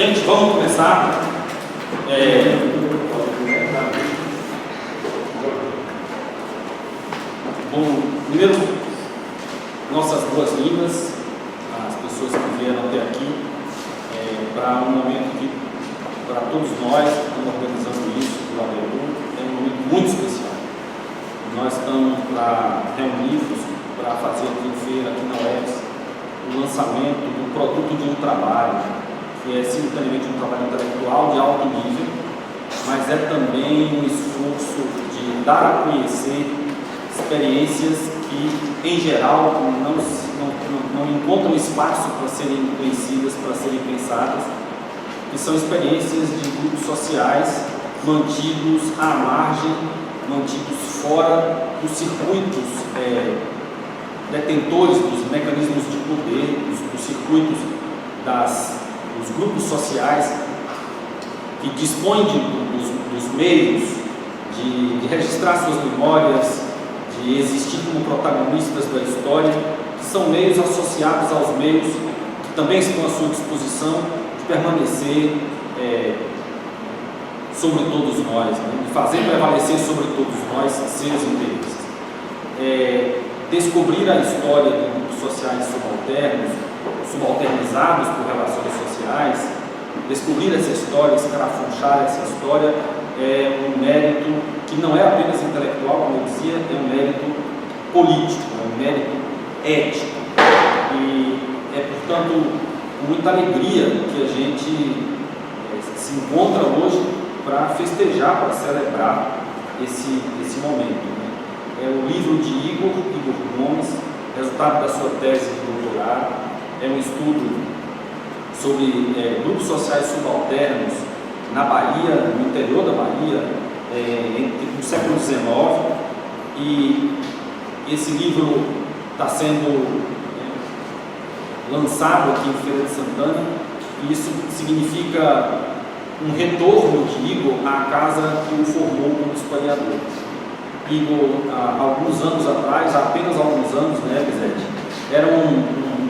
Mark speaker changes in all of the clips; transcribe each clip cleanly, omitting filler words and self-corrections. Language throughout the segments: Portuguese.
Speaker 1: Gente, vamos começar. Bom, primeiro, nossas boas-vindas às pessoas que vieram até aqui para um momento que, para todos nós que estamos organizando isso, do ABU, é um momento muito especial. Nós estamos reunidos para fazer aqui em feira, aqui na UFS, o lançamento do produto de um trabalho que é simultaneamente um trabalho intelectual de alto nível, mas é também um esforço de dar a conhecer experiências que, em geral, não encontram espaço para serem conhecidas, para serem pensadas, que são experiências de grupos sociais mantidos à margem, mantidos fora dos circuitos detentores dos mecanismos de poder, dos circuitos dos grupos sociais que dispõem dos meios de registrar suas memórias, de existir como protagonistas da história, que são meios associados aos meios que também estão à sua disposição de permanecer sobre todos nós, né? De fazer prevalecer sobre todos nós seus interesses. Descobrir a história de grupos sociais subalternizados por relações sociais, descobrir essa história, escarafunchar essa história, é um mérito que não é apenas intelectual, como eu dizia, é um mérito político, é um mérito ético. E é, portanto, com muita alegria que a gente se encontra hoje para festejar, para celebrar esse momento. É o livro de Igor Gomes, resultado da sua tese de doutorado. É um estudo sobre grupos sociais subalternos na Bahia, no interior da Bahia, no século XIX. E esse livro está sendo lançado aqui em Feira de Santana, e isso significa um retorno de Igor à casa que o formou como historiador. Igor, há alguns anos atrás, há apenas alguns anos, né, Bizete, era um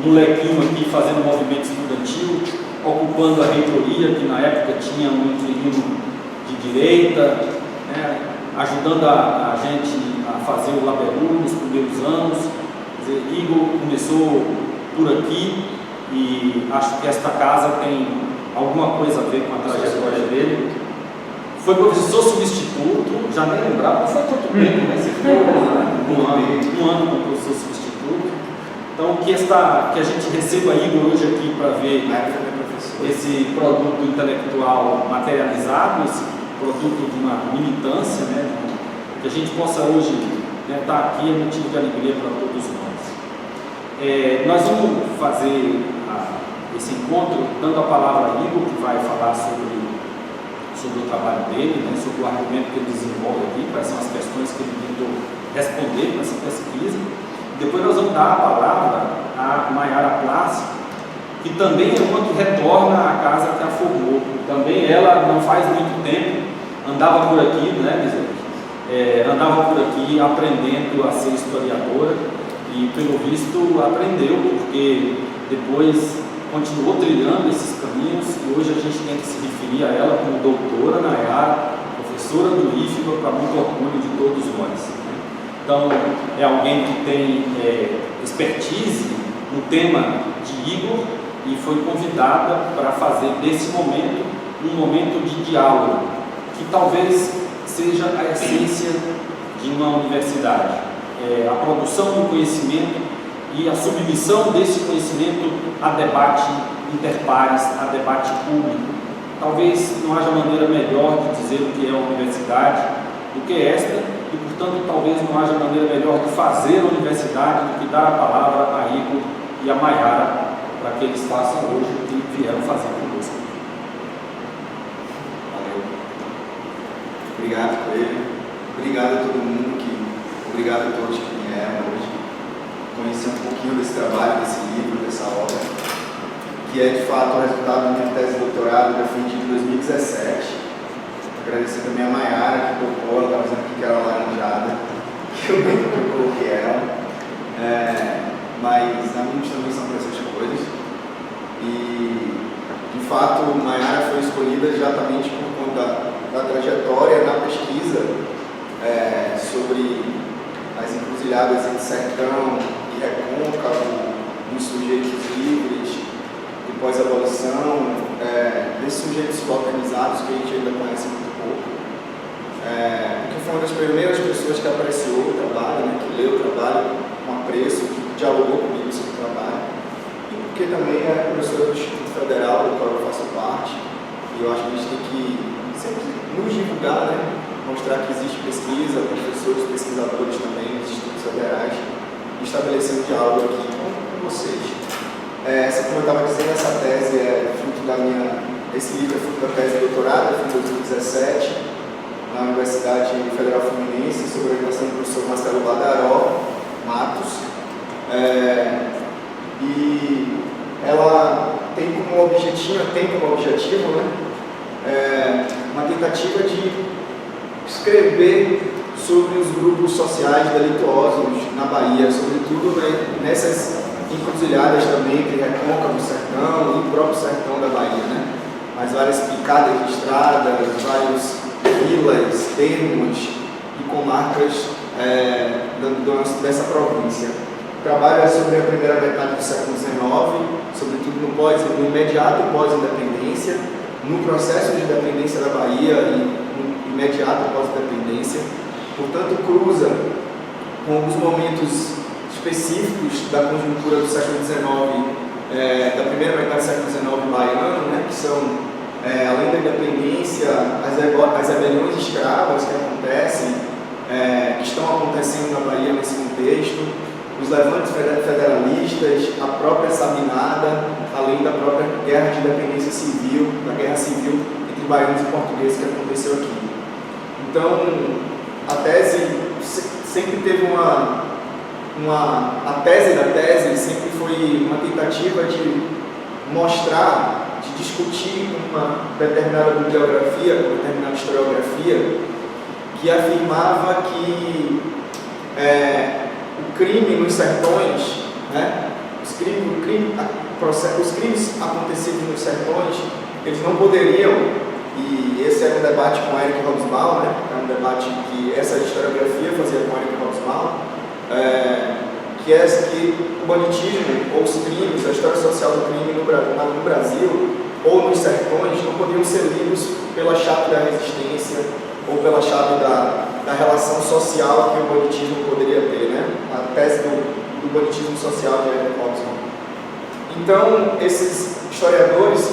Speaker 1: molequinho aqui fazendo movimento estudantil, ocupando a reitoria, que na época tinha um inquilino de direita, né, ajudando a gente a fazer o LabEU nos primeiros anos. Quer dizer, Igor começou por aqui e acho que esta casa tem alguma coisa a ver com a trajetória dele. Foi professor substituto, já nem lembrava, não foi tanto tempo, né? Você ficou um ano como professor substituto. Então, que a gente receba Igor hoje aqui para ver esse produto intelectual materializado, esse produto de uma militância, né? Que a gente possa hoje estar aqui é motivo de alegria para todos nós. Nós vamos fazer esse encontro dando a palavra a Igor, que vai falar sobre o trabalho dele, né, sobre o argumento que ele desenvolve aqui, quais são as questões que ele tentou responder com essa pesquisa. Depois nós vamos dar a palavra a Mayara Plácido, que também é uma que retorna à casa que a formou. Também ela, não faz muito tempo, andava por aqui, né, Bizete? Andava por aqui aprendendo a ser historiadora e, pelo visto, aprendeu, porque depois continuou trilhando esses caminhos e hoje a gente tem que se referir a ela como doutora Nayara, professora do IFBA, para muito orgulho de todos nós. Então, é alguém que tem expertise no tema de Igor e foi convidada para fazer desse momento um momento de diálogo, que talvez seja a essência de uma universidade. A produção do conhecimento e a submissão desse conhecimento a debate interpares, a debate público. Talvez não haja maneira melhor de dizer o que é a universidade do que esta, e, portanto, talvez não haja maneira melhor de fazer a universidade do que dar a palavra a Igor e a Mayara, para que eles façam hoje o que vieram fazer conosco.
Speaker 2: Valeu. Obrigado, Coelho. Obrigado a todo mundo obrigado a todos que vieram hoje conhecer um pouquinho desse trabalho, desse livro, dessa obra, que é de fato o resultado da minha tese de doutorado, defendida em 2017. Agradecer também a Mayara, que tocou, ela estava dizendo que era laranjada, que eu bem coloquei ela. Mas amigos também são para essas coisas. E, de fato, Mayara encruzilhadas entre sertão e recôncavo, dos sujeitos livres, de pós-abolição, desses sujeitos subalternizados que a gente ainda conhece muito pouco. Porque foi uma das primeiras pessoas que apreciou o trabalho, né, que leu o trabalho com apreço, que dialogou comigo sobre o trabalho. E porque também é professora do Instituto Federal, do qual eu faço parte. E eu acho que a gente tem que sempre nos divulgar, né, mostrar que existe pesquisa, professores, pesquisadores também dos institutos federais, e estabelecer um diálogo aqui com vocês. Como eu estava dizendo, essa tese é fruto esse livro é fruto da tese de doutorado, eu fiz em 2017, na Universidade Federal Fluminense, sob a orientação do professor Marcelo Badaró Matos. E ela tem como objetivo, né, uma tentativa de escrever sobre os grupos sociais delituosos na Bahia, sobretudo, né, nessas encruzilhadas também entre Recôncavo, Sertão e o próprio Sertão da Bahia, né? As várias picadas de estradas, vários vilas, termos e comarcas dessa província. O trabalho é sobre a primeira metade do século XIX, sobretudo no imediato pós-independência, no processo de independência da Bahia e no imediato pós-independência. Portanto, cruza com alguns momentos específicos da conjuntura do século XIX, da primeira metade do século XIX baiano, né, que são, além da independência, as rebeliões escravas que acontecem, que estão acontecendo na Bahia nesse contexto, os levantes federalistas, a própria Sabinada, além da própria guerra de independência civil, da guerra civil entre baianos e portugueses que aconteceu aqui. Então, a tese sempre teve a tese da tese sempre foi uma tentativa de mostrar, de discutir uma determinada bibliografia, uma determinada historiografia, que afirmava que o crime nos sertões, né, os crimes acontecidos nos sertões, eles não poderiam, e esse era um debate com Eric Hobsbawm, né, era um debate que essa historiografia fazia com Eric Hobsbawm, que o banditismo ou os crimes, a história social do crime no Brasil ou nos sertões não podiam ser lidos pela chave da resistência ou pela chave da relação social que o banditismo poderia ter, né? A tese do banditismo social de Eric Hobsbawm. Então, esses historiadores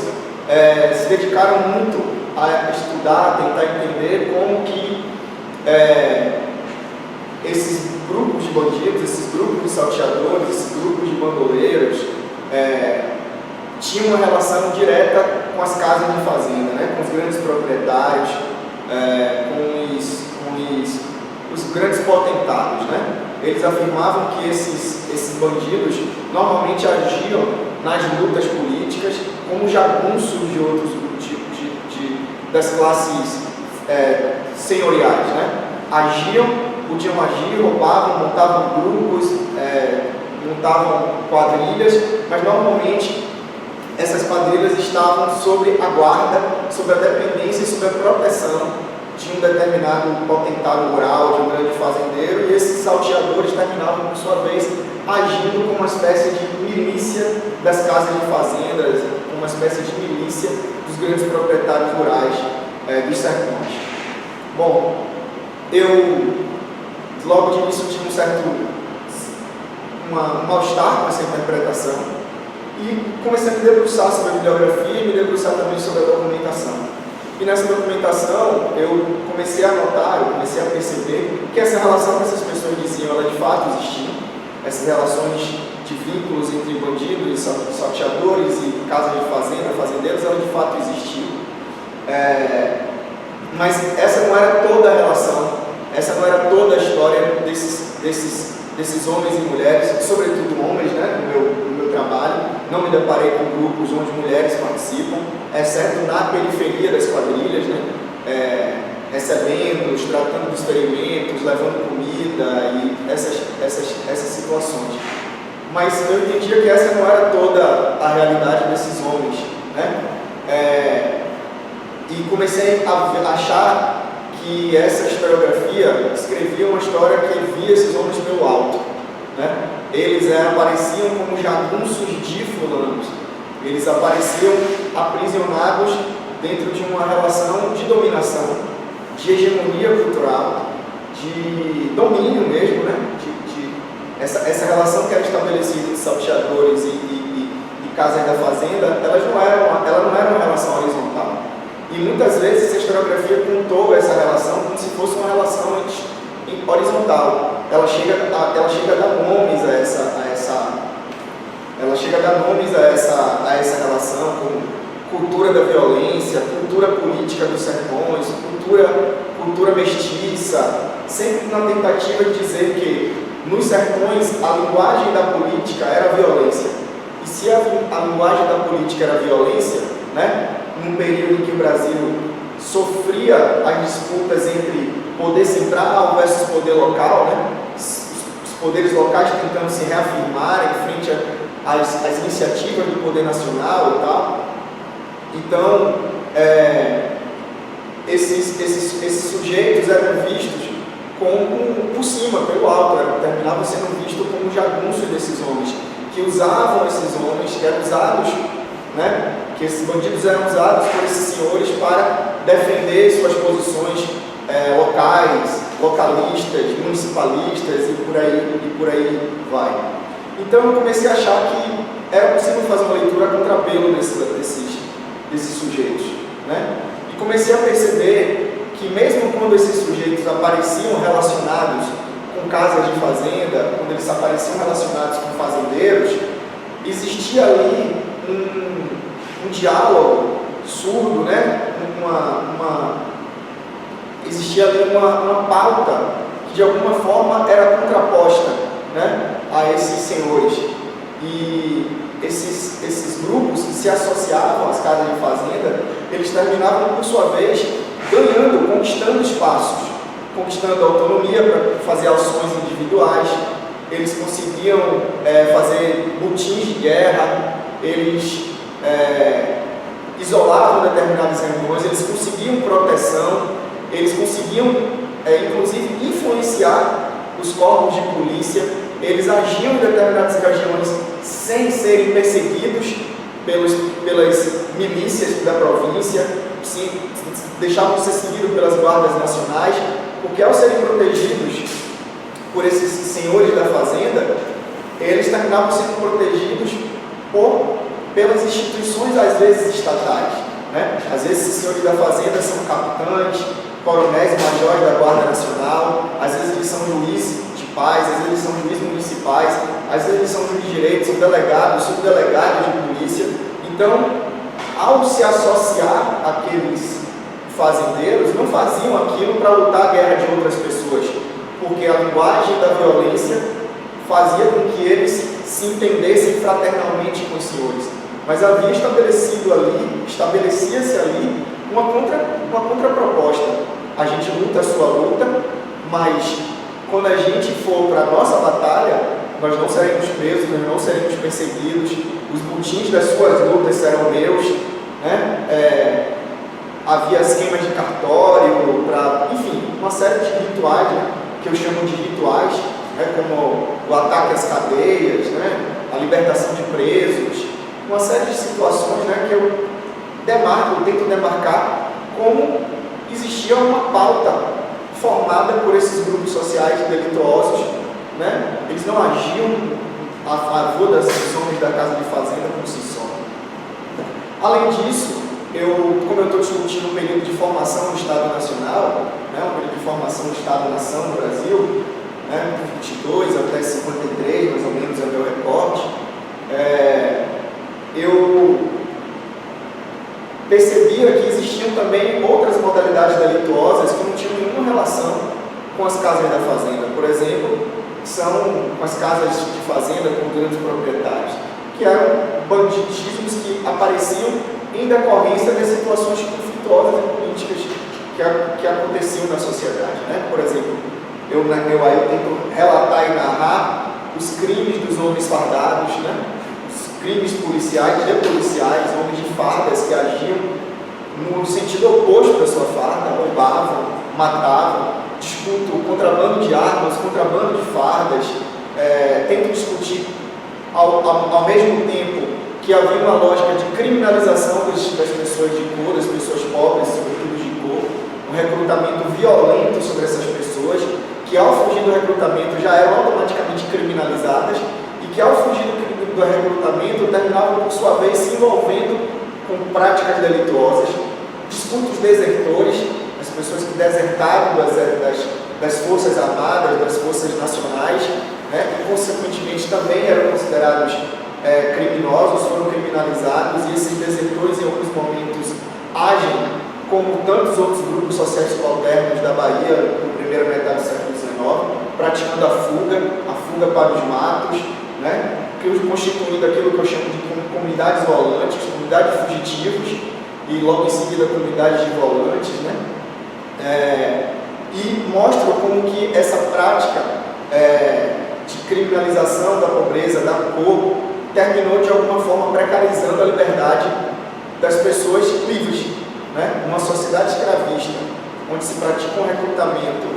Speaker 2: se dedicaram muito a estudar, a tentar entender como que esses grupos de bandidos, esses grupos de salteadores, esses grupos de bandoleiros tinham uma relação direta com as casas de fazenda, né? Com os grandes proprietários, com os grandes potentados, né? Eles afirmavam que esses bandidos normalmente agiam nas lutas políticas como jagunços de outros tipos das classes senhoriais, né? Podiam agir, roubavam, montavam grupos, montavam quadrilhas, mas normalmente essas quadrilhas estavam sob a guarda, sob a dependência e sob a proteção de um determinado potentado rural, de um grande fazendeiro, e esses salteadores terminavam, por sua vez, agindo como uma espécie de milícia das casas de fazendas, como uma espécie de milícia dos grandes proprietários rurais dos sertões. Bom, logo de início tinha um mal-estar com essa interpretação e comecei a me debruçar sobre a bibliografia e me debruçar também sobre a documentação. E nessa documentação eu comecei a notar, eu comecei a perceber que essa relação que essas pessoas diziam, ela de fato existia. Essas relações de vínculos entre bandidos, salteadores e casas de fazenda, fazendeiros, ela de fato existiam. Mas essa não era toda a relação. Essa não era toda a história desses homens e mulheres, sobretudo homens, né, no meu trabalho. Não me deparei com grupos onde mulheres participam, exceto na periferia das quadrilhas, né, recebendo, tratando dos ferimentos, levando comida e essas situações. Mas eu entendia que essa não era toda a realidade desses homens, né? E comecei a achar que essa historiografia escrevia uma história que via esses homens pelo alto, né? Eles apareciam como jagunços de fulanos, eles apareciam aprisionados dentro de uma relação de dominação, de hegemonia cultural, de domínio mesmo, né? Essa relação que era estabelecida entre salteadores e casas da fazenda, ela não era uma relação horizontal. E muitas vezes a historiografia contou essa relação como se fosse uma relação horizontal. Ela chega a dar nomes a essa relação, como cultura da violência, cultura política dos sertões, cultura mestiça, sempre na tentativa de dizer que nos sertões a linguagem da política era a violência. E se a linguagem da política era a violência, né, num período em que o Brasil sofria as disputas entre poder central versus poder local, né, os poderes locais tentando se reafirmarem frente às iniciativas do poder nacional e tal. Então, esses sujeitos eram vistos por cima, pelo alto, terminavam sendo vistos como jagunços desses homens, que usavam esses homens, que eram usados, né, que esses bandidos eram usados por esses senhores para defender suas posições locais, localistas, municipalistas e por aí vai. Então eu comecei a achar que era possível fazer uma leitura a contrapelo desses sujeitos, né? E comecei a perceber que mesmo quando esses sujeitos apareciam relacionados com casas de fazenda, quando eles apareciam relacionados com fazendeiros, existia ali um diálogo surdo, né? Existia ali uma pauta que de alguma forma era contraposta, né, a esses senhores. E esses grupos que se associavam às casas de fazenda, eles terminavam por sua vez ganhando, conquistando espaços, conquistando autonomia para fazer ações individuais. Eles conseguiam fazer botins de guerra, eles isolavam determinadas regiões, eles conseguiam proteção, eles conseguiam inclusive influenciar os corpos de polícia, eles agiam em determinadas regiões sem serem perseguidos pelas milícias da província, deixavam de ser seguidos pelas guardas nacionais, porque ao serem protegidos por esses senhores da fazenda, eles terminavam sendo protegidos pelas instituições, às vezes estatais, né? Às vezes esses senhores da fazenda são capitães, coronéis e majores da Guarda Nacional, às vezes eles são juízes de paz, às vezes eles são juízes municipais, às vezes eles são juízes de direito, são delegados, subdelegados de polícia. Então, ao se associar àqueles fazendeiros, não faziam aquilo para lutar a guerra de outras pessoas, porque a linguagem da violência fazia com que eles se entendessem fraternalmente com os senhores. Mas havia estabelecia-se ali uma contraproposta. A gente luta a sua luta, mas quando a gente for para a nossa batalha, nós não seremos presos, nós não seremos perseguidos, os botins das suas lutas serão meus, né? Havia esquemas de cartório, enfim, uma série de rituais, né, que eu chamo de rituais, né, como o ataque às cadeias, né, a libertação de presos, uma série de situações, né, que eu tento demarcar como existia uma pauta formada por esses grupos sociais delituosos, né? Eles não agiam a favor das homens da casa de fazenda por si só. Além disso, como eu estou discutindo um período de formação do Estado Nacional, né, um período de formação do Estado-nação no Brasil, né, de 22 até 53, mais ou menos, é o meu recorte, eu percebia que existiam também outras modalidades delituosas que não tinham nenhuma relação com as casas da fazenda. Por exemplo, são com as casas de fazenda com grandes proprietários, que eram banditismos que apareciam em decorrência das situações conflituosas e políticas que aconteciam na sociedade, né? Por exemplo, eu tento relatar e narrar os crimes dos homens fardados, né? Os crimes policiais e homens de fardas que agiam no sentido oposto da sua farda, roubavam, matavam, discuto o contrabando de armas, contrabando de fardas, tento discutir ao mesmo tempo que havia uma lógica de criminalização das pessoas de cor, das pessoas pobres, sobretudo de cor, um recrutamento violento sobre essas pessoas, que ao fugir do recrutamento já eram automaticamente criminalizadas e que ao fugir do recrutamento terminavam por sua vez se envolvendo com práticas delituosas. Discuto os desertores, as pessoas que desertaram das forças armadas, das forças nacionais, né, e consequentemente também eram considerados criminosos, foram criminalizados, e esses desertores em alguns momentos agem como tantos outros grupos sociais subalternos da Bahia na primeira metade do século XIX, praticando a fuga para os matos, né, constituindo aquilo que eu chamo de comunidades volantes, comunidades fugitivos, e logo em seguida comunidades de volantes, né, e mostram como que essa prática de criminalização da pobreza, da cor, terminou de alguma forma precarizando a liberdade das pessoas livres, né? Uma sociedade escravista, onde se pratica um recrutamento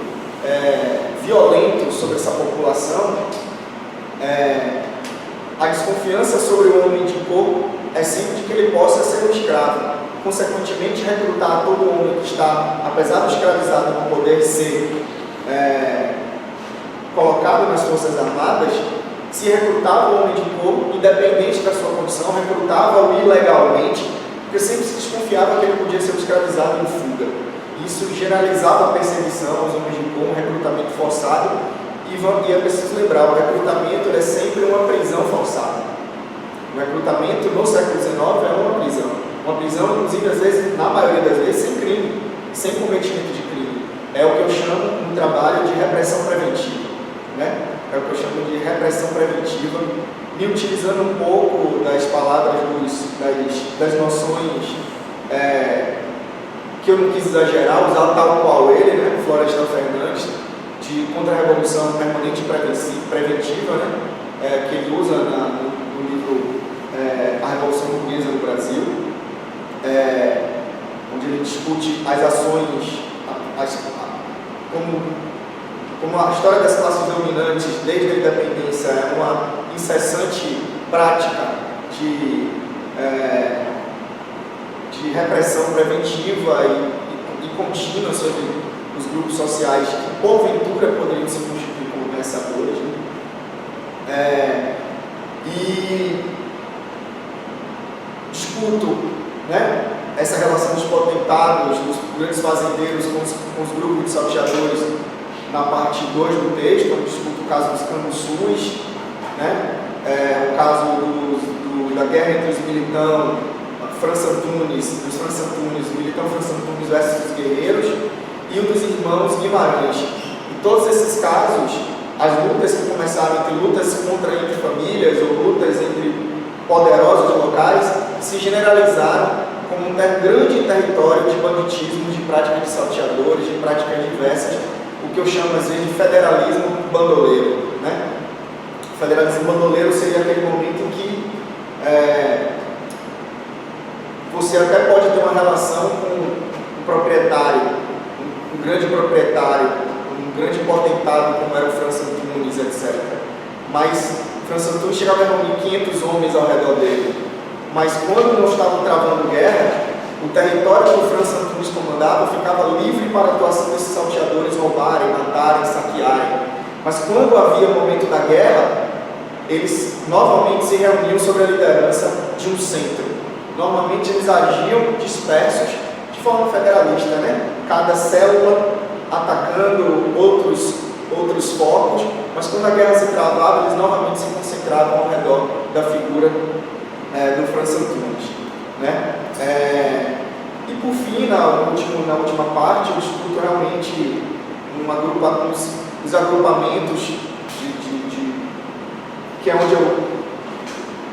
Speaker 2: violento sobre essa população, a desconfiança sobre o homem de cor é sempre de que ele possa ser um escravo. Consequentemente, recrutar todo homem que está, apesar do escravizado não poder ser colocado nas forças armadas, se recrutava o homem de cor, independente da sua condição, recrutava-o ilegalmente, porque sempre se desconfiava que ele podia ser escravizado em fuga. Isso generalizava a perseguição aos homens de cor, um recrutamento forçado, e é preciso lembrar, o recrutamento é sempre uma prisão forçada. O recrutamento no século XIX é uma prisão, inclusive, às vezes, na maioria das vezes, sem crime, sem cometimento de crime. É o que eu chamo no trabalho de repressão preventiva, né? É o que eu chamo de repressão preventiva, me utilizando um pouco das palavras, das noções que eu não quis exagerar, usar tal qual ele, né? Florestan Fernandes, de contra-revolução permanente preventiva, né? Que ele usa no livro A Revolução Burguesa no Brasil, onde ele discute as ações, como a história das classes dominantes desde a independência é uma incessante prática de repressão preventiva e contínua sobre os grupos sociais que porventura poderiam se constituir como pensadores, né? E discuto, né, essa relação dos potentados, dos grandes fazendeiros com os grupos de salteadores na parte 2 do texto, onde discuto o caso dos camuçus, né? O caso da guerra entre os militão França Antunes, militão França Antunes versus os guerreiros, e o dos irmãos Guimarães. Em todos esses casos, as lutas que começaram entre lutas entre famílias ou lutas entre poderosos locais se generalizaram como um grande território de banditismo, de prática de salteadores, de práticas diversas, o que eu chamo às vezes de federalismo bandoleiro, né? O federalismo bandoleiro seria aquele momento em que você até pode ter uma relação com um proprietário, um grande proprietário, um grande potentado como era o França Antunes, etc. Mas França Antunes chegava a reunir 500 homens ao redor dele. Mas quando não estavam travando guerra, o território que o França Antunes comandava ficava livre para a atuação desses salteadores roubarem, matarem, saquearem. Mas quando havia o momento da guerra, eles novamente se reuniam sob a liderança de um centro. Normalmente eles agiam dispersos de forma federalista, né? Cada célula atacando outros focos, mas quando a guerra se travava, eles novamente se concentravam ao redor da figura do França Antunes, né? E por fim, na última parte, eu discuto realmente os agrupamentos que é onde eu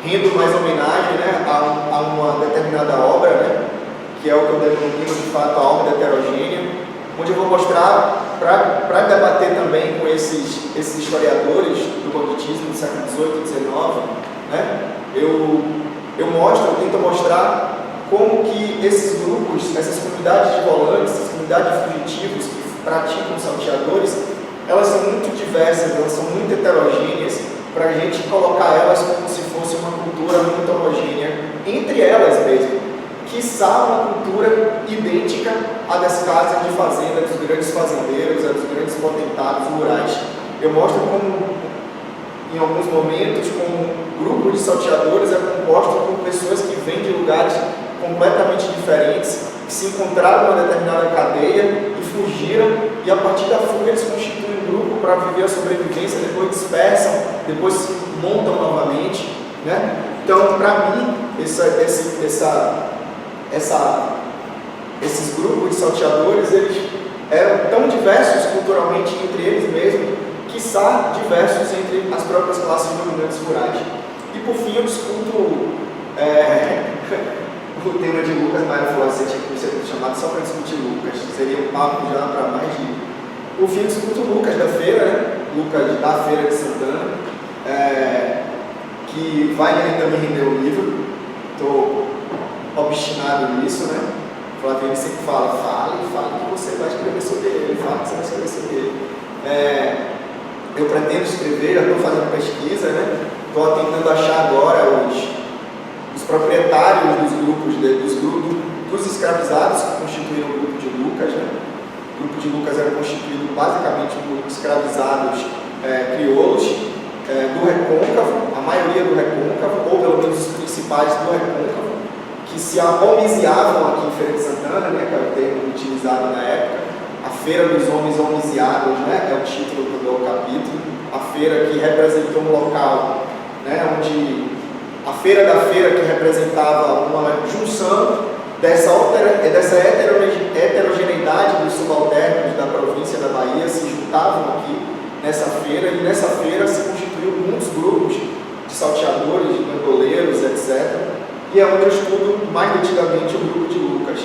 Speaker 2: rendo mais homenagem, né, a uma determinada obra, né, que é o que eu denomino de fato a obra heterogênea, onde eu vou mostrar, para debater também com esses historiadores do banditismo do século XVIII e XIX, né, eu tento mostrar como que esses grupos, essas comunidades de volantes, essas comunidades de fugitivos
Speaker 3: praticam salteadores, elas são muito diversas, elas são muito heterogêneas, para a gente colocar elas como se fosse uma cultura muito homogênea, entre elas mesmo, quiçá uma cultura idêntica à das casas de fazenda, dos grandes fazendeiros, a dos grandes potentados rurais. Eu mostro como, em alguns momentos, como um grupo de salteadores é composto por pessoas que vêm de lugares completamente diferentes, que se encontraram em uma determinada cadeia e fugiram, e a partir da fuga eles constituem um grupo para viver a sobrevivência, depois dispersam, depois se montam novamente, né? Então, para mim, esses grupos de salteadores, eles eram tão diversos culturalmente entre eles mesmos, quiçá diversos entre as próprias classes dominantes rurais. E por fim eu discuto o tema de Lucas, mas eu falei assim, tinha que ser chamado só para discutir Lucas, seria um papo já para mais de... Por fim eu discuto Lucas da feira, né? Lucas da Feira de Santana, que vai ainda me render o livro, estou obstinado nisso, né? O Flaviano sempre fala que você vai escrever sobre ele, fala que você vai escrever sobre ele. Eu pretendo escrever, já estou fazendo pesquisa, né? Estou tentando achar agora os proprietários dos grupos, dos escravizados que constituíram o grupo de Lucas, né? O grupo de Lucas era constituído basicamente por escravizados crioulos do Recôncavo, a maioria do Recôncavo, ou pelo menos os principais do Recôncavo, que se homiziavam aqui em Feira de Santana, né? Que é o termo utilizado na época. A Feira dos Homens Homiziados, né, é o título do capítulo, a feira que representou um local, né, onde a Feira da Feira que representava uma junção dessa heterogeneidade dos subalternos da província da Bahia se juntavam aqui nessa feira, e nessa feira se constituíram muitos grupos de salteadores, de bandoleiros, etc. E é onde eu estudo mais nitidamente o grupo de Lucas,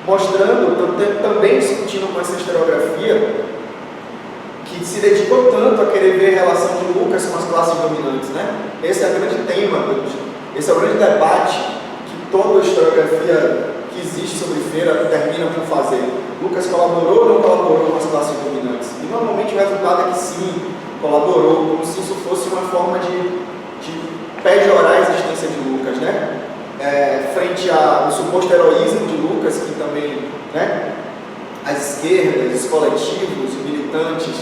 Speaker 3: mostrando, também discutindo com essa historiografia, que se dedicou tanto a querer ver a relação de Lucas com as classes dominantes, né? Esse é o grande tema, esse é o grande debate que toda a historiografia que existe sobre feira termina por fazer. Lucas colaborou ou não colaborou com as classes dominantes? E normalmente o resultado é que sim, colaborou, como se isso fosse uma forma de pejorar a existência de Lucas, né? Frente ao suposto heroísmo de Lucas, que também, né, as esquerdas, os coletivos, os militantes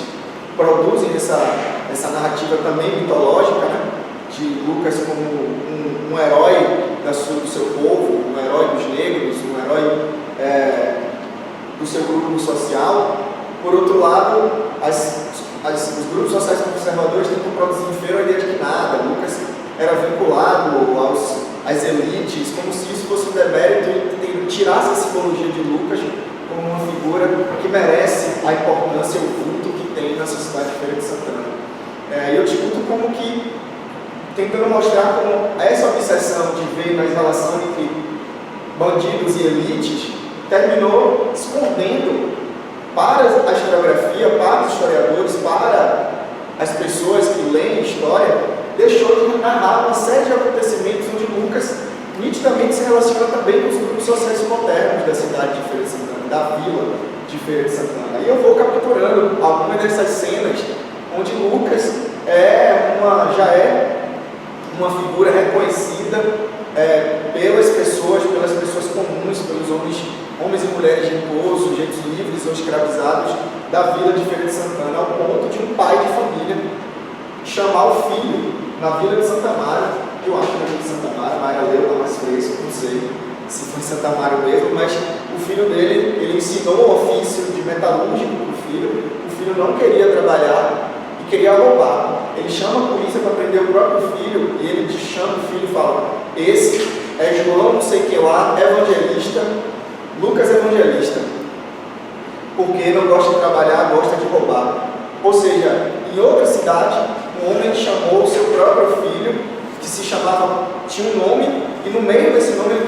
Speaker 3: produzem essa narrativa também mitológica, né, de Lucas como um herói do seu povo, um herói dos negros, um herói do seu grupo social. Por outro lado, os grupos sociais conservadores tentam produzir em feira a ideia de que nada, Lucas era vinculado às elites, como se isso fosse um demérito e tirasse a simbologia de Lucas como uma figura que merece a importância e o culto que tem na sociedade de Feira de Santana. E eu discuto como que, tentando mostrar como essa obsessão de ver na relação entre bandidos e elites terminou escondendo para a historiografia, para os historiadores, para as pessoas que leem história, deixou de narrar uma série de acontecimentos onde Lucas nitidamente se relaciona também com os grupos sociais subalternos da cidade de Feira de Santana, da vila de Feira de Santana. E eu vou capturando algumas dessas cenas onde Lucas já é uma figura reconhecida pelas pessoas comuns, pelos homens e mulheres de repouso, sujeitos livres ou escravizados da vila de Feira de Santana, ao ponto de um pai de família chamar o filho na vila de Santa Mara, eu acho que na vila de Santa Mara, Maria Leu está mais fresco, não sei se foi Santa Mara mesmo, mas o filho dele, ele ensinou o ofício de metalúrgico para o filho não queria trabalhar e queria roubar. Ele chama a polícia para prender o próprio filho e ele chama o filho e fala: esse é João não sei que lá, evangelista, Lucas Evangelista, porque não gosta de trabalhar, gosta de roubar. Ou seja, em outra cidade, um homem chamou o seu próprio filho, que se chamava, tinha um nome, e no meio desse nome ele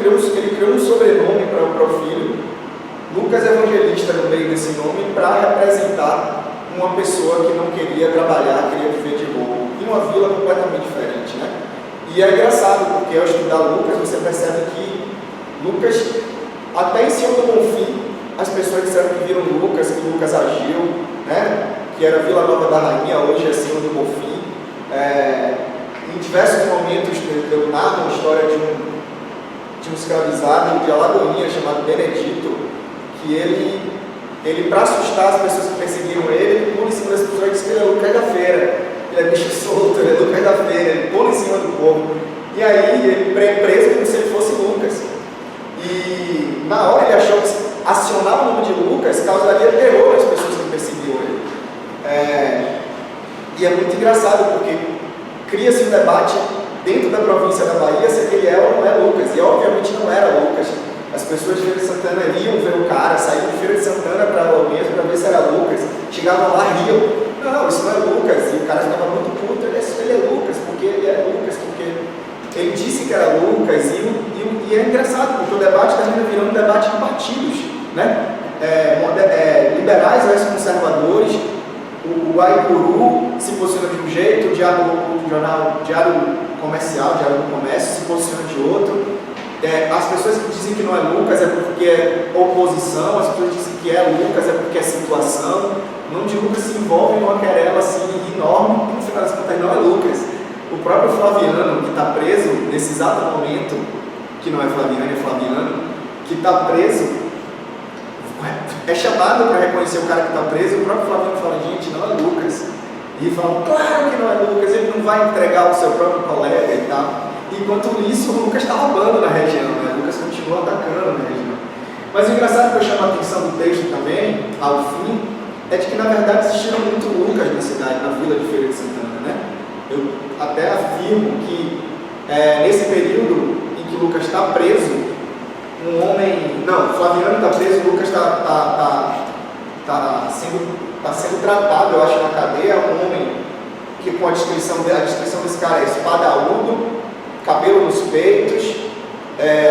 Speaker 3: criou um sobrenome para o filho, Lucas Evangelista, no meio desse nome, para representar uma pessoa que não queria trabalhar, queria viver de roubo, em uma vila completamente diferente, né? E é engraçado, porque ao estudar Lucas, você percebe que Lucas, até em Senhor do Bonfim, as pessoas disseram que viram Lucas, que Lucas agiu, né? Que era Vila Nova da Rainha, hoje é Senhor do Bonfim. Em diversos momentos eu narro a história de um escravizado de Alagoinha chamado Benedito, que ele para assustar as pessoas que perseguiram ele pula em cima das pessoas e diz que ele é Lucas da feira, ele é bicho solto, ele é Lucas da feira, ele pula em cima do povo, e aí ele é preso como se ele fosse Lucas, e na hora ele achou que acionar o nome de Lucas causaria terror às pessoas que perseguiam ele. E é muito engraçado porque cria-se um debate dentro da província da Bahia se aquele é ou não é Lucas, e obviamente não era Lucas. As pessoas de Feira de Santana iam ver o cara, saíam de Feira de Santana para Alagoinhas para ver se era Lucas, chegavam lá, riam, não, isso não é Lucas, e o cara ficava muito puto, ele é Lucas, porque ele é Lucas, porque ele disse que era Lucas, e é engraçado, porque o debate termina virando um debate de partidos, né? Liberais versus conservadores. O Aicuru se posiciona de um jeito, o Diário Comercial, Diário do Comércio, se posiciona de outro. As pessoas que dizem que não é Lucas é porque é oposição, as pessoas que dizem que é Lucas é porque é situação. O nome de Lucas se envolve em uma querela assim, enorme, e no final das contas não é Lucas. O próprio Flaviano, que está preso nesse exato momento, que não é Flaviano, é Flaviano, que está preso, é chamado para reconhecer o cara que está preso, o próprio Flaviano fala, gente, não é Lucas. E falam, claro que não é Lucas, ele não vai entregar o seu próprio colega e tal. Enquanto isso, o Lucas está roubando na região, né? O Lucas continua atacando na região. Mas o engraçado que eu chamo a atenção do texto também, ao fim, é de que na verdade existiram muito Lucas na cidade, na vila de Feira de Santana, né? Eu até afirmo que nesse período em que Lucas está preso, Flaviano está preso, Lucas está sendo tratado, eu acho, na cadeia, um homem que com a descrição desse cara é espadaúdo, cabelo nos peitos,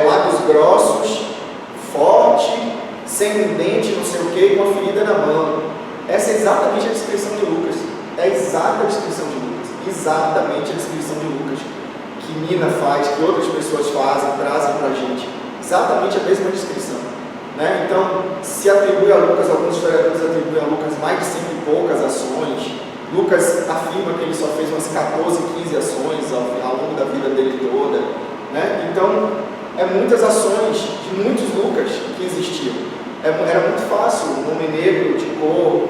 Speaker 3: lábios grossos, forte, sem um dente, não sei o que, com uma ferida na mão. Essa é exatamente a descrição de Lucas. É a exata descrição de Lucas. Exatamente a descrição de Lucas. Que Nina faz, que outras pessoas fazem, trazem para a gente. Exatamente a mesma descrição. Né? Então, se atribui a Lucas, alguns historiadores atribuem a Lucas mais de 100 e poucas ações. Lucas afirma que ele só fez umas 14, 15 ações ao longo da vida dele toda. Né? Então, muitas ações de muitos Lucas que existiam. Era muito fácil um homem negro, de cor,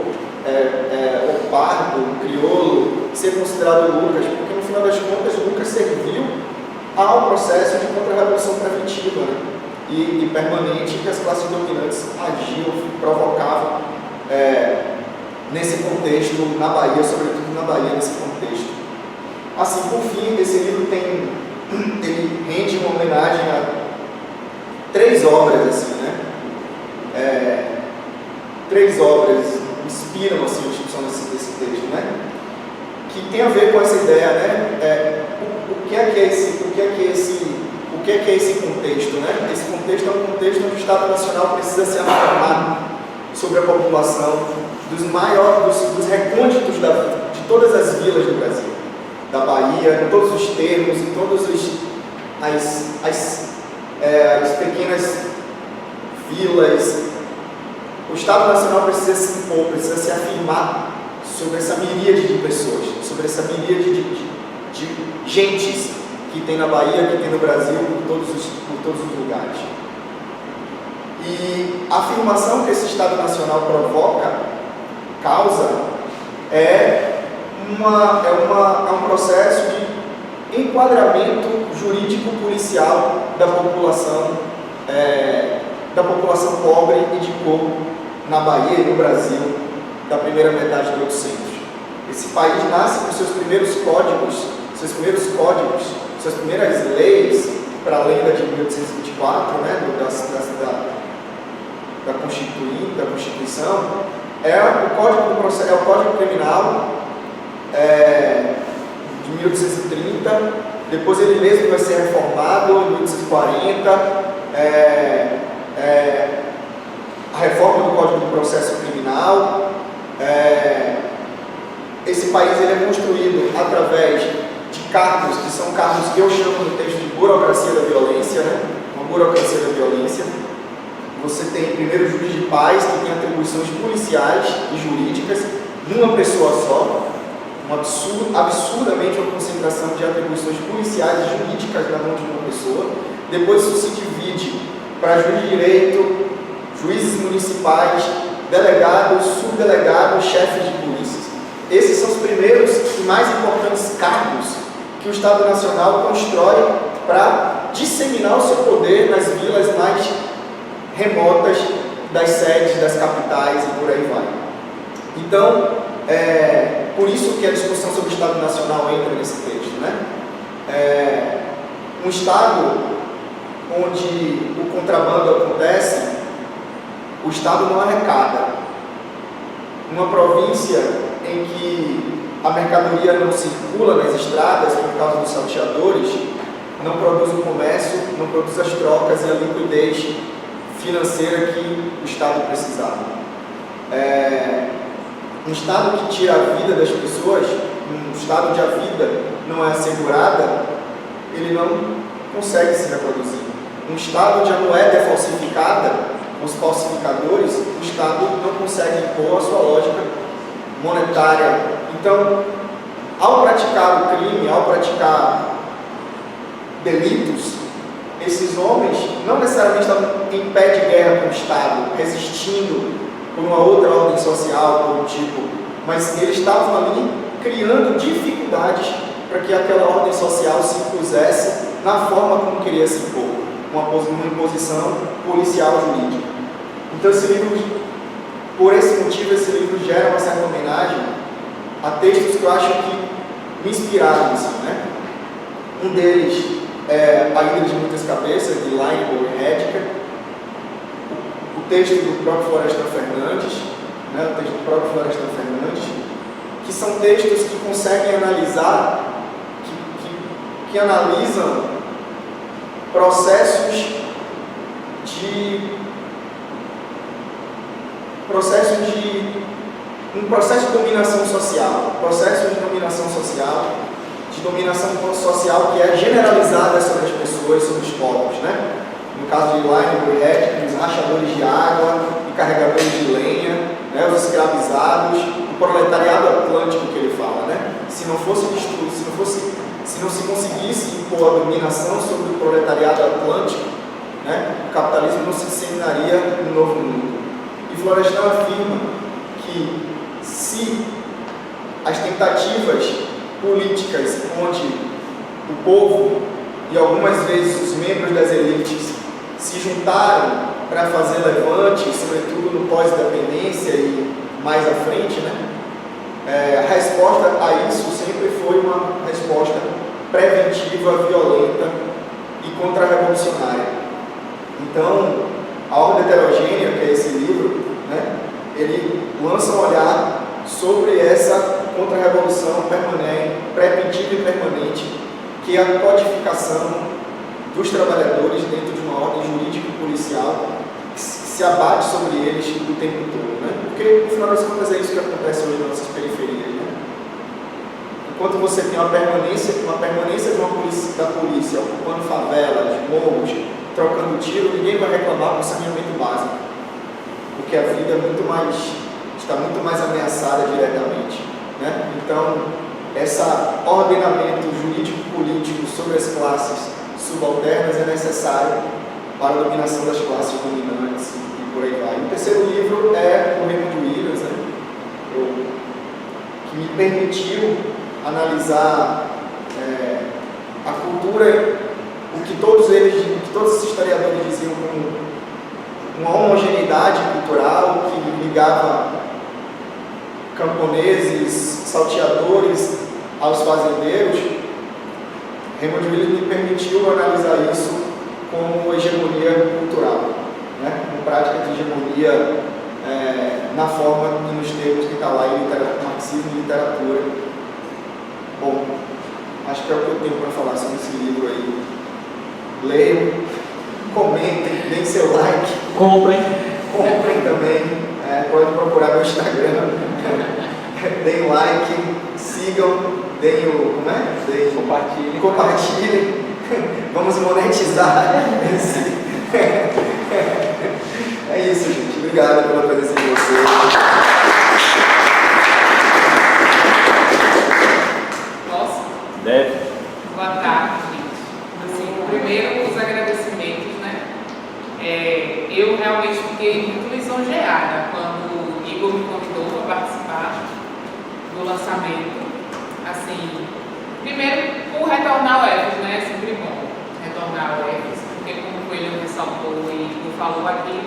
Speaker 3: ou pardo, um crioulo, ser considerado Lucas, porque no final das contas Lucas serviu ao processo de contra-revolução preventiva, né? e permanente que as classes dominantes agiam, provocavam nesse contexto, na Bahia, sobretudo na Bahia, nesse contexto. Assim, por fim, esse livro ele rende uma homenagem a 3 obras, assim, né? 3 obras inspiram assim, a discussão desse texto, né? Que tem a ver com essa ideia, né? O que é esse contexto, né? Esse contexto é um contexto onde o Estado Nacional precisa se afirmar sobre a população dos recônditos de todas as vilas do Brasil, da Bahia, em todos os termos, em todas as pequenas vilas. O Estado Nacional precisa se impor, precisa se afirmar sobre essa miríade de pessoas, sobre essa miríade de gentes que tem na Bahia, que tem no Brasil, por todos os lugares. E a afirmação que esse Estado Nacional causa é um processo de enquadramento jurídico-policial da população pobre e de cor na Bahia e no Brasil da primeira metade do 800. Esse país nasce com seus primeiros códigos, suas primeiras leis, para além da de 1824, né, da Constituição, é o Código Criminal de 1830, depois ele mesmo vai ser reformado em 1840, a reforma do Código do Processo Criminal. Esse país ele é construído através de cargos, que são cargos que eu chamo no texto de burocracia da violência, né? Uma burocracia da violência. você tem primeiro o juiz de paz, que tem atribuições policiais e jurídicas numa pessoa só, absurdamente uma concentração de atribuições policiais e jurídicas na mão de uma pessoa. Depois isso se divide para juiz de direito, juízes municipais, delegados, subdelegados, chefes de polícia. Esses são os primeiros e mais importantes cargos que o Estado Nacional constrói para disseminar o seu poder nas vilas mais remotas das sedes, das capitais e por aí vai. Então, por isso que a discussão sobre o Estado Nacional entra nesse texto, né? Um Estado onde o contrabando acontece, o Estado não arrecada. Uma província em que a mercadoria não circula nas estradas por causa dos salteadores, não produz o comércio, não produz as trocas e a liquidez financeira que o Estado precisava. Um Estado que tira a vida das pessoas, um Estado onde a vida não é assegurada, ele não consegue se reproduzir. Um Estado onde a moeda é falsificada, os falsificadores, o Estado não consegue impor a sua lógica monetária. Então, ao praticar o crime, ao praticar delitos, esses homens não necessariamente estão em pé de guerra com o Estado, resistindo por uma outra ordem social, por um tipo, mas eles estavam ali criando dificuldades para que aquela ordem social se impusesse na forma como queria se impor, uma imposição policial jurídica. Então esse livro, por esse motivo, esse livro gera uma certa homenagem a textos que eu acho que me inspiraram, assim, né? Um deles é A Hidra de Muitas Cabeças, de Lineburg e Hedger, o texto do próprio Florestan Fernandes, né? O texto do próprio Florestan Fernandes, que são textos que conseguem analisar, que analisam processos de dominação social, de dominação social que é generalizada sobre as pessoas, sobre os povos, né? No caso de Lineburg e Hedger, os rachadores de água e carregadores de lenha, né? Os escravizados, o proletariado atlântico que ele fala, né? Se não se conseguisse impor a dominação sobre o proletariado atlântico, né? O capitalismo não se disseminaria no novo mundo. E Florestan afirma que se as tentativas políticas onde o povo e algumas vezes os membros das elites se juntaram para fazer levante, sobretudo no pós-independência e mais à frente, né? A resposta a isso sempre foi uma resposta preventiva, violenta e contra-revolucionária. Então, A Ordem Heterogênea, que é esse livro, né, ele lança um olhar sobre essa contra-revolução permanente, preventiva e permanente, que é a codificação dos trabalhadores dentro de uma ordem jurídico-policial que se abate sobre eles o tempo todo, né? Porque, no final das contas, é isso que acontece hoje nas nossas periferias, né? Enquanto você tem uma permanência da polícia ocupando favelas, morros, trocando tiro, ninguém vai reclamar do saneamento básico, porque a vida está muito mais ameaçada diretamente, né? Então, esse ordenamento jurídico-político sobre as classes subalternas é necessário para a dominação das classes dominantes e por aí vai. O terceiro livro é o Raymond Williams, né? Que me permitiu analisar a cultura, o que todos esses historiadores diziam como uma homogeneidade cultural que ligava camponeses, salteadores aos fazendeiros. Raymond Williams me permitiu analisar isso como hegemonia cultural, né? Uma prática de hegemonia na forma e nos termos que está lá em marxismo e literatura. Bom, acho que é o que eu tenho para falar sobre esse livro aí. Leiam, comentem, deem seu like. Comprem também. Podem procurar meu Instagram. Deem like, sigam, deem o. Como é? Compartilhem. Vamos monetizar esse. isso, gente. Obrigado pela presença de vocês.
Speaker 4: Posso?
Speaker 1: Deve.
Speaker 4: Boa tarde, gente. Assim, primeiro, os agradecimentos, né? Eu realmente fiquei muito lisonjeada quando o Igor me convidou para participar do lançamento. Assim, primeiro, por retornar ao EFES, né? É sempre bom retornar ao EFES, porque como o Coelho ressaltou e falou aqui,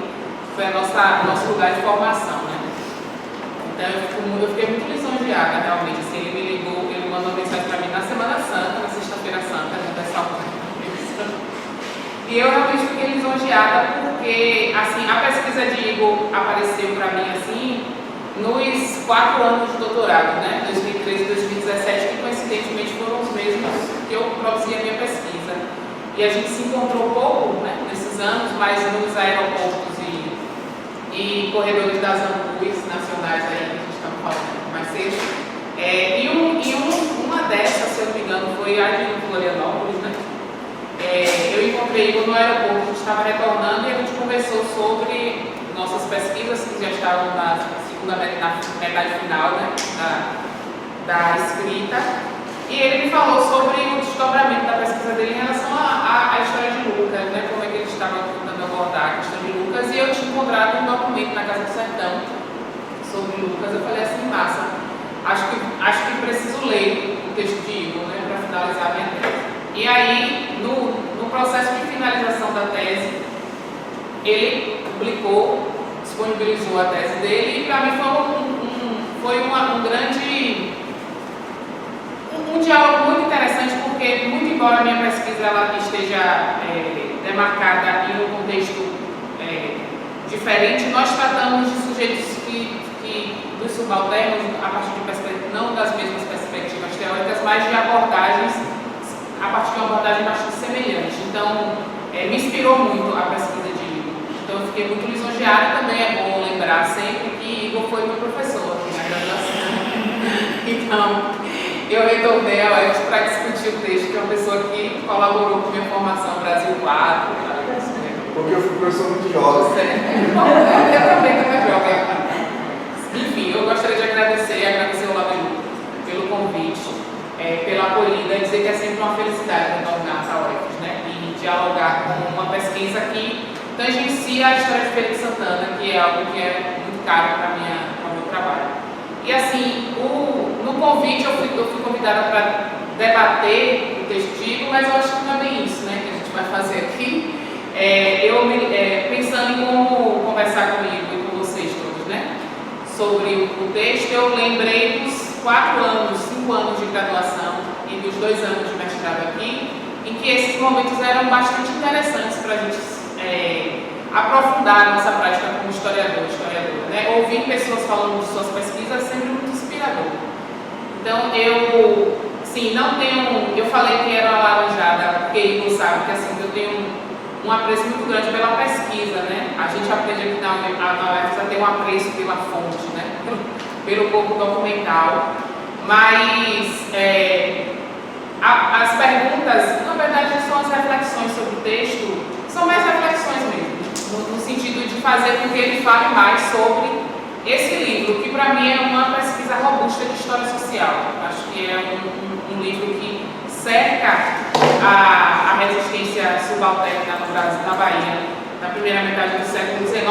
Speaker 4: foi nosso lugar de formação, né? Então eu fiquei muito lisonjeada realmente. Assim, ele me ligou, ele mandou uma mensagem para mim na Semana Santa, na Sexta-feira Santa, no Universal. E eu realmente fiquei lisonjeada porque assim, a pesquisa de Igor apareceu para mim assim nos 4 anos de doutorado, né? 2013 e 2017, que coincidentemente foram os mesmos que eu produzi a minha pesquisa. E a gente se encontrou pouco, né, nesses anos, mas nos aeroportos e corredores das ANPUs nacionais aí, que a gente estava falando mais cedo. Uma dessas, se eu não me engano, foi a de Florianópolis, né? Eu encontrei Igor no aeroporto, a gente estava retornando e a gente conversou sobre nossas pesquisas que já estavam na metade final, né, da escrita. E ele me falou sobre o desdobramento da pesquisa dele em relação à história de Lucas, né, como é que ele estava tentando abordar a questão de Lucas. E eu tinha encontrado um documento na Casa do Sertão sobre Lucas. Eu falei assim, massa, acho que preciso ler o texto de Igor, né, para finalizar a minha tese. E aí, no processo de finalização da tese, ele publicou, disponibilizou a tese dele, e para mim foi um grande diálogo muito interessante, porque, muito embora a minha pesquisa ela esteja demarcada em um contexto diferente, nós tratamos de sujeitos dos subalternos, a partir de não das mesmas perspectivas teóricas, mas de abordagens a partir de uma abordagem bastante semelhante. Então, me inspirou muito a pesquisa de Igor. Então, eu fiquei muito lisonjeada. Também é bom lembrar sempre que Igor foi meu professor aqui na graduação. Então, eu retornei ao EFES para discutir o texto, que é uma pessoa que colaborou com minha formação Brasil 4.
Speaker 3: Porque eu fui professor muito jovem.
Speaker 4: Eu também jovem. Enfim, eu gostaria de agradecer ao Labilu pelo convite. Pela acolhida, dizer que é sempre uma felicidade retornar para a UFES, né? E dialogar com uma pesquisa que tangencia a história de Feira de Santana, que é algo que é muito caro para o meu trabalho. E assim, no convite eu fui convidada para debater o texto de Igor, mas eu acho que não é bem isso, né, que a gente vai fazer aqui. Pensando em como conversar com Igor e com vocês todos, né, sobre o texto, eu lembrei dos 5 anos de graduação e dos 2 anos de mestrado aqui, em que esses momentos eram bastante interessantes para a gente aprofundar a nossa prática como historiadora, né? Ouvir pessoas falando de suas pesquisas é sempre muito inspirador. Então, eu falei que era alaranjada, porque Igor sabe que assim, eu tenho um apreço muito grande pela pesquisa, né? A gente aprende aqui na UFES a ter um apreço pela fonte, né? Pelo corpo documental, mas as perguntas, na verdade, são as reflexões sobre o texto, são mais reflexões mesmo, no sentido de fazer com que ele fale mais sobre esse livro, que para mim é uma pesquisa robusta de história social. Acho que é um livro que cerca a resistência subalterna no Brasil, na Bahia, na primeira metade do século XIX,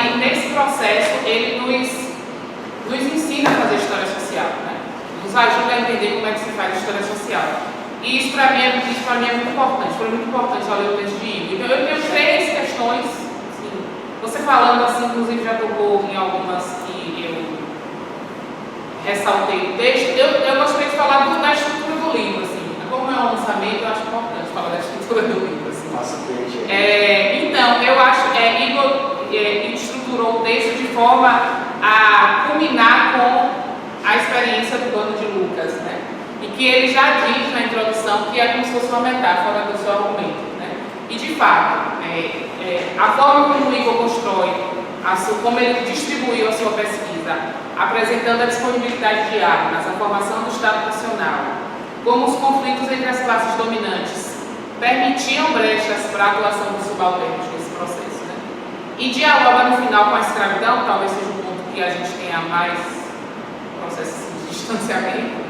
Speaker 4: e nesse processo ele nos ensina a fazer história social, né? Nos ajuda a entender como é que se faz história social. E isso para mim é muito importante, foi muito importante ao ler o texto de Igor. Então eu tenho 3 questões, assim, você falando assim, inclusive já tocou em algumas que eu ressaltei no texto, eu gostaria de falar da estrutura do livro, assim. Como é um lançamento, eu acho importante falar da estrutura do livro, assim. Então, eu acho que Igor estruturou o texto de forma a culminar com a experiência do dono de Lucas, né? E que ele já diz na introdução que é como se fosse uma metáfora do seu argumento, né? E de fato, a forma como o Igor constrói, como ele distribuiu a sua pesquisa, apresentando a disponibilidade de armas, a formação do Estado Nacional, como os conflitos entre as classes dominantes permitiam brechas para a atuação dos subalternos nesse processo, né? e dialoga no final com a escravidão, talvez seja um ponto que a gente tenha mais processo de distanciamento,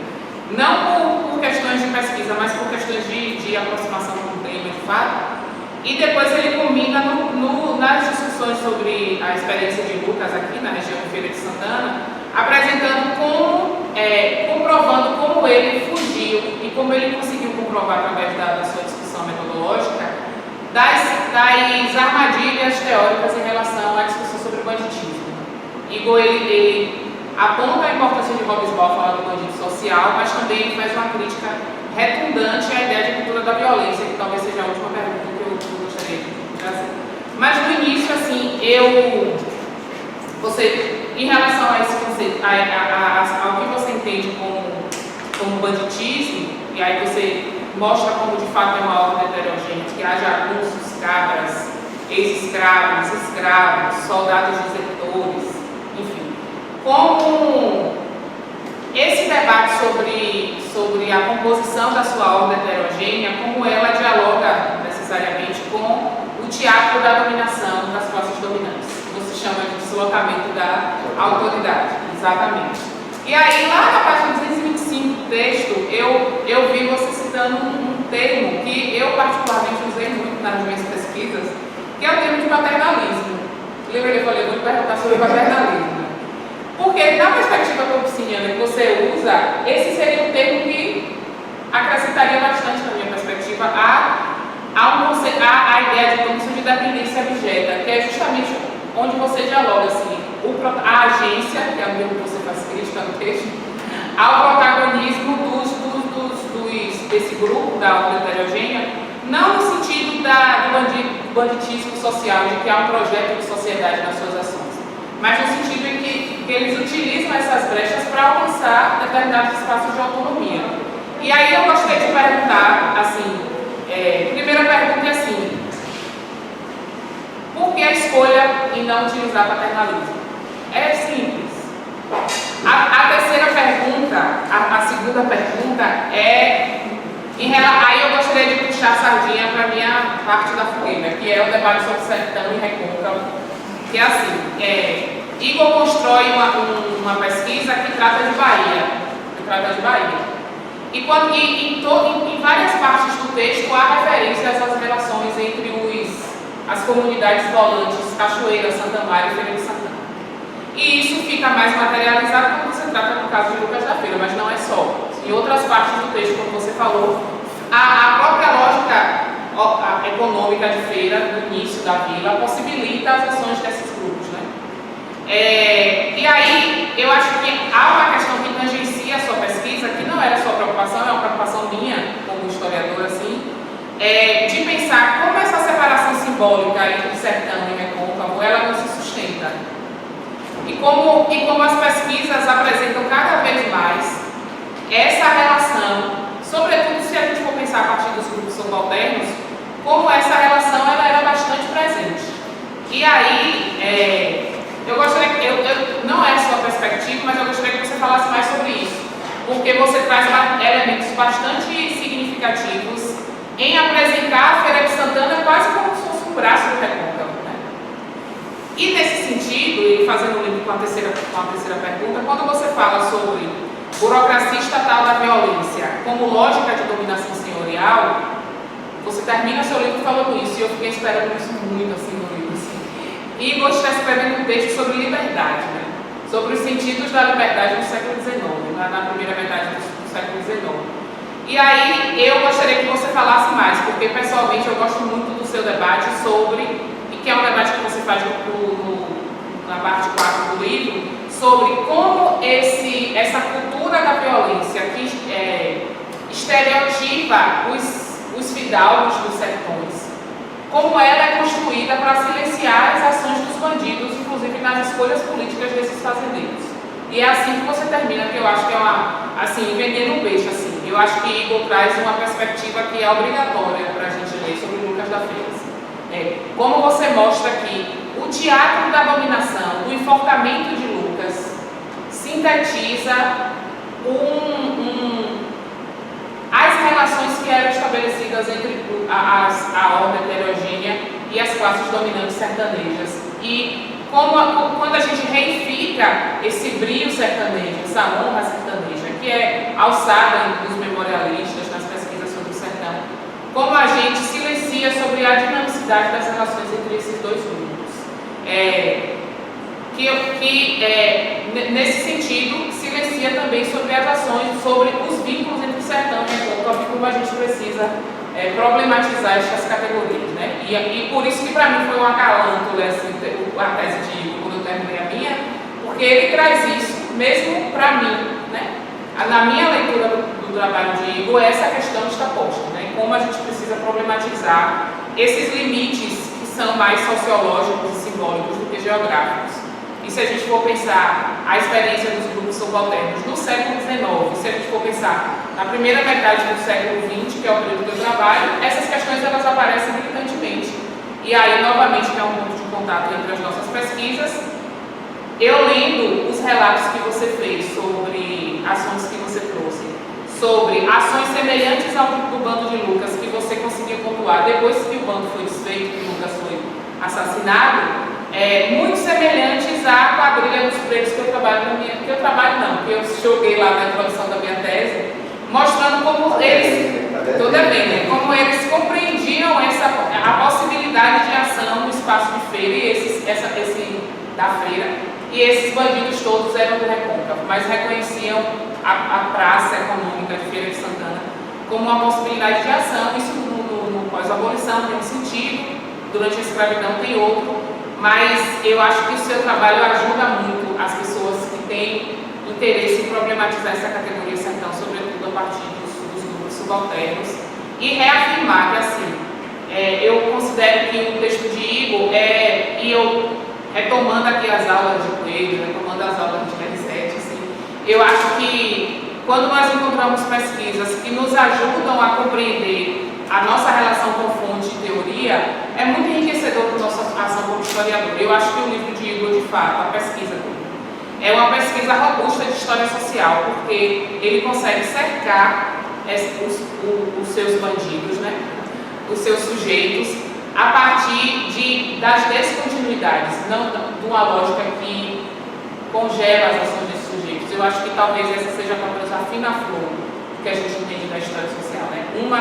Speaker 4: não por questões de pesquisa, mas por questões de aproximação com o tema de fato. E depois ele combina nas discussões sobre a experiência de Lucas aqui na região de Feira de Santana, apresentando comprovando como ele fugiu e como ele conseguiu comprovar através da sua discussão metodológica das armadilhas teóricas em relação à discussão sobre o banditismo. Igor, ele aponta a importância de Hobsbawm falar do bandido social, mas também faz uma crítica retundante à ideia de cultura da violência, que talvez seja a última pergunta que eu gostaria de trazer. Mas no início, assim, em relação a esse conceito, ao que você entende como banditismo, e aí você mostra como de fato é uma ordem heterogênea, que haja abusos, cabras, ex-escravos, escravos, soldados desertores, enfim. Como esse debate sobre a composição da sua ordem heterogênea, como ela dialoga necessariamente com o teatro da dominação das classes dominantes. Você chama de deslocamento da autoridade, exatamente. E aí, lá na página 225 do texto, eu vi você citando um termo que eu particularmente usei muito nas minhas pesquisas, que é o termo de paternalismo. Lembra que eu falei, vou te perguntar sobre paternalismo. Porque, na perspectiva tocquevillana que você usa, esse seria um termo que acrescentaria bastante, na minha perspectiva, a ideia de condição de dependência abjeta, que é justamente onde você dialoga assim, a agência, que é o mesmo que você faz crítica no texto, ao protagonismo desse grupo da ordem heterogênea, não no sentido do banditismo social, de que há um projeto de sociedade nas suas ações, mas no sentido em que eles utilizam essas brechas para alcançar determinados espaços de autonomia. E aí eu gostaria de perguntar, assim, primeira pergunta é assim, por que a escolha em não utilizar paternalismo? É simples. A terceira pergunta, a segunda pergunta é, aí eu gostaria de puxar a sardinha para a minha parte da fogueira, que é o debate sobre sertão e recôncavo, que é assim, Igor constrói uma pesquisa que trata de Bahia. E em várias partes do texto há referências às relações entre as comunidades volantes, Cachoeira, Santa Maria e Feira de Santana. E isso fica mais materializado quando você trata no caso de Lucas da Feira, mas não é só. Em outras partes do texto, como você falou, a própria lógica econômica de feira, no início da vila, possibilita as ações desses grupos, né? E aí, eu acho que há uma questão que tangencia a sua pesquisa, que não era sua preocupação, é uma preocupação minha, como historiador, assim, de pensar como essa separação simbólica entre sertão e recôncavo, ela não se sustenta. E como as pesquisas apresentam cada vez mais essa relação, sobretudo se a gente for pensar a partir dos grupos subalternos, como essa relação ela era bastante presente. E aí, eu gostaria que, não é a sua perspectiva, mas eu gostaria que você falasse mais sobre isso, porque você traz elementos bastante significativos em apresentar a Feira de Santana quase como se fosse um braço do recôncavo, né? E nesse sentido, e fazendo um link com a terceira pergunta, quando você fala sobre burocracia estatal da violência como lógica de dominação senhorial, você termina seu livro falando isso, e eu fiquei esperando isso muito assim no livro. Assim. Igor está escrevendo um texto sobre liberdade, né? Sobre os sentidos da liberdade no século XIX, na primeira metade do século XIX. E aí eu gostaria que você falasse mais, porque pessoalmente eu gosto muito do seu debate sobre, e que é um debate que você faz na parte 4 do livro, sobre como essa cultura da violência que estereotipa os fidalgos dos sertões, como ela é construída para silenciar as ações dos bandidos, inclusive nas escolhas políticas desses fazendeiros. E é assim que você termina, que eu acho que é assim, vendendo um peixe, assim. Eu acho que Igor traz uma perspectiva que é obrigatória para a gente ler sobre Lucas da Feira. Como você mostra que o teatro da dominação, o enforcamento de Lucas, sintetiza as relações que eram estabelecidas entre a ordem heterogênea e as classes dominantes sertanejas E quando a gente reifica esse brio sertanejo, essa honra sertaneja, que é alçada nos memorialistas, nas pesquisas sobre o sertão, como a gente silencia sobre a dinamicidade das relações entre esses dois grupos. Nesse sentido, silencia também sobre as ações, sobre os vínculos entre o sertão e a Recôncavo, como a gente precisa problematizar estas categorias, né? E por isso que para mim foi um acalanto a tese de Igor, quando eu terminei a minha, porque ele traz isso mesmo para mim, né? Na minha leitura do trabalho de Igor, essa questão está posta, né? Como a gente precisa problematizar esses limites que são mais sociológicos e simbólicos do que geográficos. E se a gente for pensar a experiência dos grupos subalternos no século XIX, se a gente for pensar na primeira metade do século XX, que é o período do trabalho, essas questões elas aparecem militantemente. E aí, novamente, que é um ponto de contato entre as nossas pesquisas, eu lendo os relatos que você fez sobre ações que você trouxe, sobre ações semelhantes ao do bando de Lucas, que você conseguiu pontuar depois que o bando foi desfeito, que Lucas foi assassinado, muito semelhantes à quadrilha dos pretos que eu trabalho que eu joguei lá na introdução da minha tese, mostrando como eles, como eles compreendiam a possibilidade de ação no espaço de feira e esse da feira, e esses bandidos todos eram do Recôncavo, mas reconheciam a praça econômica de Feira de Santana como uma possibilidade de ação. Isso no pós-abolição tem um sentido, durante a escravidão tem outro, mas eu acho que o seu trabalho ajuda muito as pessoas que têm interesse em problematizar essa categoria sertão, sobretudo a partir dos grupos subalternos, e reafirmar que, assim, eu considero que o texto de Igor e eu, retomando aqui as aulas de Coelho, retomando as aulas de R7, assim, eu acho que quando nós encontramos pesquisas que nos ajudam a compreender a nossa relação com fonte e teoria, é muito enriquecedor para a nossa ação como historiador. Eu acho que o livro de Igor, de fato, a pesquisa dele, é uma pesquisa robusta de história social, porque ele consegue cercar os seus bandidos, né? Os seus sujeitos, a partir das descontinuidades, não de uma lógica que congela as ações desses sujeitos. Eu acho que talvez essa seja a fina flor que a gente entende da história social, né? Uma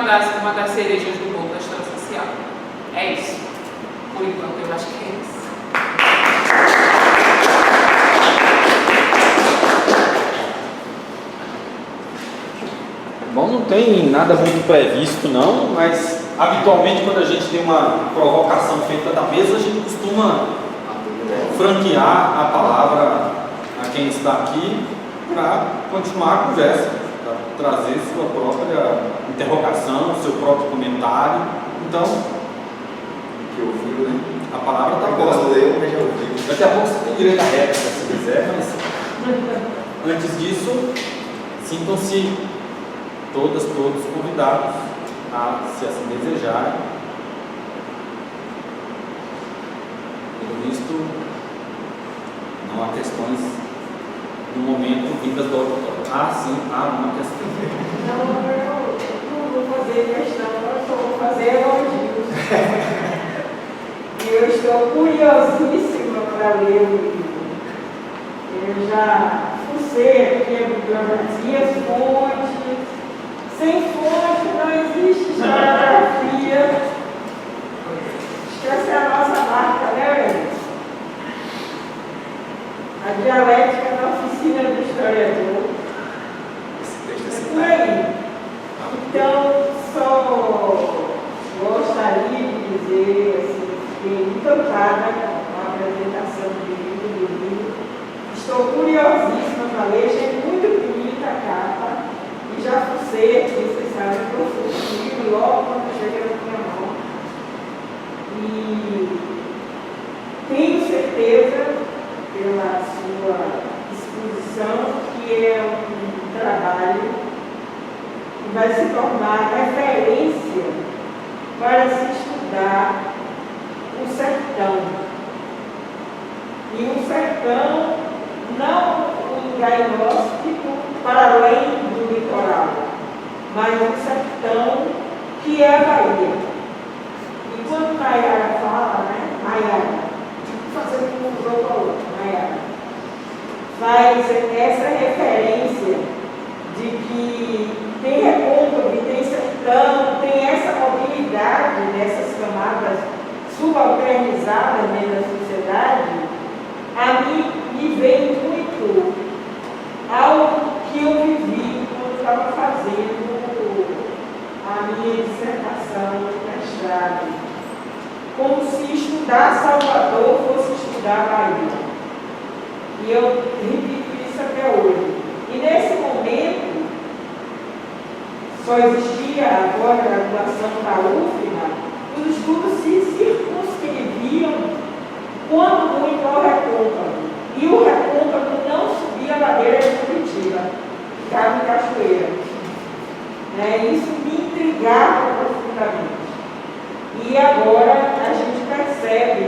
Speaker 4: das cerejas do bolo da história social. É isso. Por enquanto, eu acho que é isso.
Speaker 1: Bom, não tem nada muito previsto não, mas habitualmente quando a gente tem uma provocação feita da mesa, a gente costuma franquear a palavra a quem está aqui para continuar a conversa, para trazer sua própria interrogação, seu próprio comentário. Então,
Speaker 2: que ouviu, né?
Speaker 1: A palavra está
Speaker 2: posta.
Speaker 1: posta. Daqui a pouco você tem direito à réplica, se quiser, mas antes disso, sintam-se todos convidados a, se assim desejarem. Pelo visto, não há questões no momento vindas do auditório. Sim, há uma questão.
Speaker 5: Não, eu não vou fazer questão, eu só vou fazer elogios. E eu estou curiosíssima para ler o livro. Eu já fucei aqui a bibliografia, fontes. Sem fonte não existe historiografia. Essa é a nossa marca, né, Elis? A dialética da oficina do historiador. É por aí. Então, só gostaria de dizer, assim, fiquei encantada com a apresentação do livro. Estou curiosíssima para ler, achei muito bonita a capa. E já fucei aqui, vocês sabem que eu fui logo quando cheguei na minha mão. E tenho certeza, pela sua exposição, que é um trabalho que vai se tornar referência para se estudar o sertão. E um sertão não um lugar inóspito para além do litoral, mas um sertão que é a Bahia. E quando Nayara fala, né, Nayara, fazer mas essa referência de que tem recôncavo, tem sertão, tem essa mobilidade dessas camadas subalternizadas dentro da sociedade, a mim me vem muito algo que eu vivi quando estava fazendo a minha dissertação de mestrado, como se estudar Salvador fosse estudar Bahia. E eu repito isso até hoje. E nesse momento, só existia agora a graduação da UFMA, os estudos se circunscreviam quando muito ao recôncavo. E o recôncavo não subia a ladeira de Curitiba, ficava em Cachoeira. Isso me intrigava profundamente. E agora a gente percebe,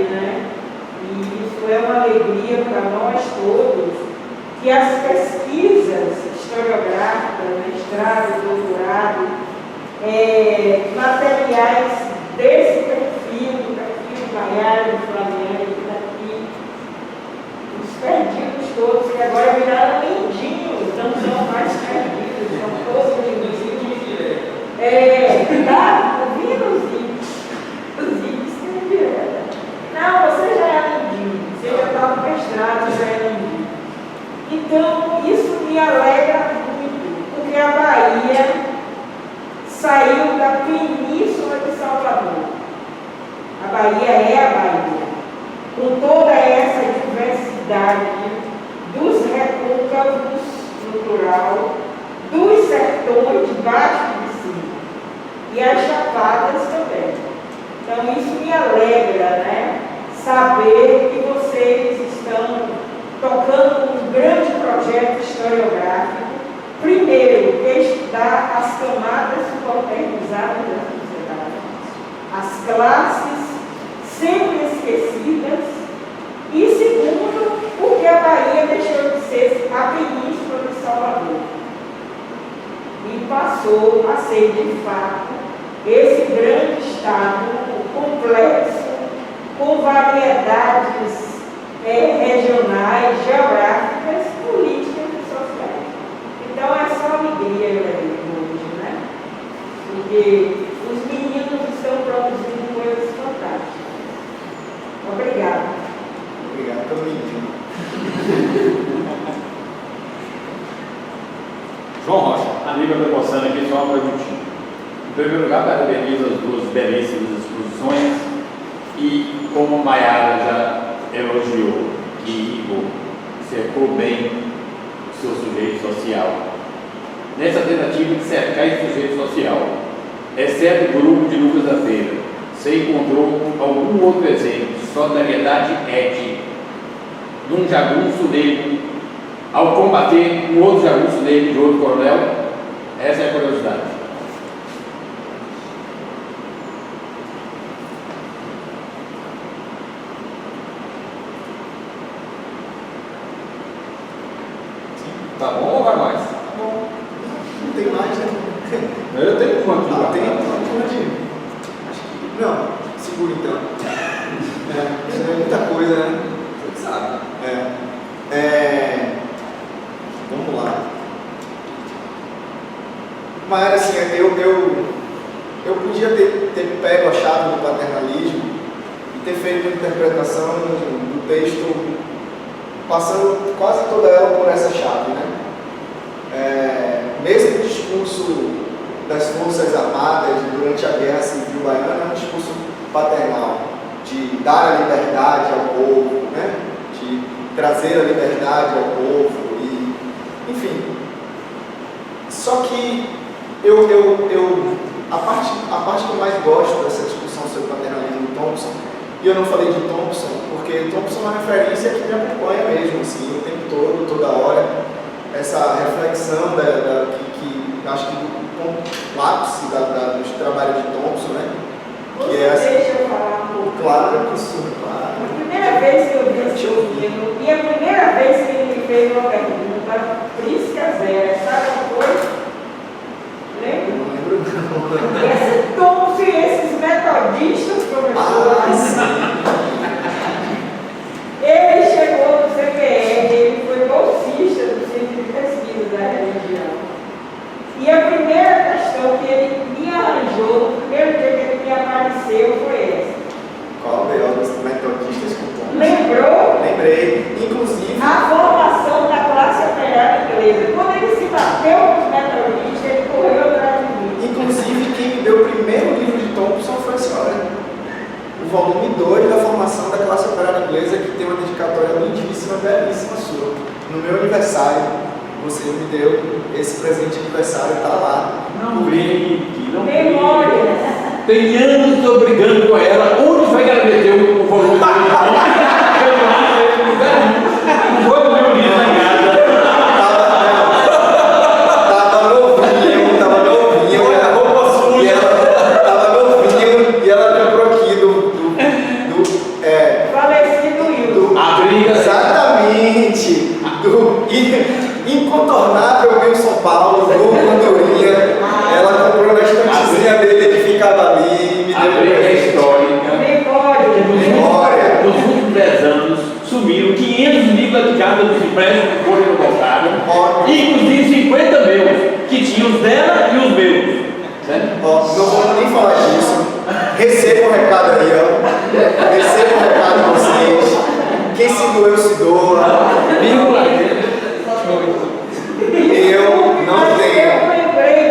Speaker 5: e isso é uma alegria para nós todos, que as pesquisas historiográficas, mestrado, doutorado, materiais desse perfil, do Maiara, do Flamiani, daqui, os perdidos todos, que agora viraram lindinhos, não são mais perdidos, são todos lindinhos. Ouvindo os índios que direto. Não, você já é lindinho, você já está no mestrado, você já é lindinho. Então, isso me alegra muito, porque a Bahia saiu da península de Salvador. A Bahia é a Bahia, com toda essa diversidade dos recôncavos no plural, dos sertões de baixo e de cima, e as chapadas também. Então, isso me alegra, saber que vocês estão tocando um grande projeto historiográfico, primeiro, que é estudar as camadas subalternizadas da sociedade, as classes sempre esquecidas, e segundo, porque a Bahia deixou de ser a península de Salvador e passou a ser, de fato, esse grande estado complexo, com variedades regionais, geográficas, políticas e sociais. Então, é só alegria hoje, porque os meninos estão produzindo coisas fantásticas. Obrigada.
Speaker 3: Obrigado pelo menino.
Speaker 1: João Rocha.
Speaker 6: A nível da moção aqui, só uma perguntinha. Em primeiro lugar, parabenizo as duas belíssimas exposições e, como a Maiara já elogiou, que Igor cercou bem o seu sujeito social. Nessa tentativa de cercar esse sujeito social, exceto o grupo de Lucas da Feira, você encontrou algum outro exemplo de solidariedade étnica num jagunço dele ao combater um outro jagunço dele de outro coronel? Essa é a curiosidade.
Speaker 1: Tá bom ou vai mais?
Speaker 3: Tá bom. Não tem mais, né?
Speaker 1: Eu tenho uma aqui.
Speaker 3: Tem? Acho que não. Segura então. Isso é muita coisa, né?
Speaker 1: Você sabe.
Speaker 3: Vamos lá. Mas assim, eu podia ter pego a chave do paternalismo e ter feito uma interpretação do texto passando quase toda ela por essa chave, mesmo o discurso das Forças Armadas durante a Guerra Civil Baiana é um discurso paternal, de dar a liberdade ao povo, de trazer a liberdade ao povo, enfim. Só que a parte que eu mais gosto dessa discussão sobre o paternalismo de Thompson, e eu não falei de Thompson, porque Thompson é uma referência que me acompanha mesmo, assim, o tempo todo, toda hora, essa reflexão que acho que do ápice dos trabalhos de Thompson,
Speaker 5: Você
Speaker 3: que é assim,
Speaker 5: deixa eu falar um pouco.
Speaker 3: claro, professor, claro.
Speaker 5: A primeira vez que eu vi esse livro, e a primeira vez que ele me fez uma pergunta, Prisca Zera, sabe uma coisa? Lembra?
Speaker 3: Não lembro não.
Speaker 5: Esse Thompson e esses metodistas, professor, ele chegou no CPR, ele foi bolsista a primeira questão que ele me arranjou, no primeiro dia que ele me apareceu, foi essa.
Speaker 3: Qual o melhor dos metodistas com Thompson?
Speaker 5: Lembrou?
Speaker 3: Lembrei. Inclusive,
Speaker 5: A formação da classe operária inglesa. Quando ele se bateu com os metodistas, ele correu atrás de mim.
Speaker 3: inclusive, quem me deu o primeiro livro de Thompson foi a senhora. O volume 2 da formação da classe operária inglesa, que tem uma dedicatória lindíssima, belíssima sua. No meu aniversário, você me deu esse presente de aniversário, está lá.
Speaker 6: Não brinque, não brinque.
Speaker 5: Memória.
Speaker 6: Tem anos estou brigando com ela. Onde foi que ela meteu o volume? Não foi no meu livro lá em casa.
Speaker 3: Tava novinho, e ela comprou aqui
Speaker 5: Falecido Wilson.
Speaker 6: A briga.
Speaker 3: exatamente, do incontornável Wilson Paulo, do Andorinha. Ela comprou na estantezinha dele que ficava ali, me
Speaker 6: A
Speaker 3: deu
Speaker 6: briga é
Speaker 3: presente.
Speaker 6: histórica.
Speaker 5: Memória.
Speaker 6: Nos últimos 10 anos, sumiram 500 livros de cada dos empréstimos que foram colocados, inclusive 50 meus, que tinham os dela e os meus. Certo?
Speaker 3: Ó, não vamos nem falar disso. Receba o recado aí, ó. Receba o recado de vocês. Quem se doeu, se doa.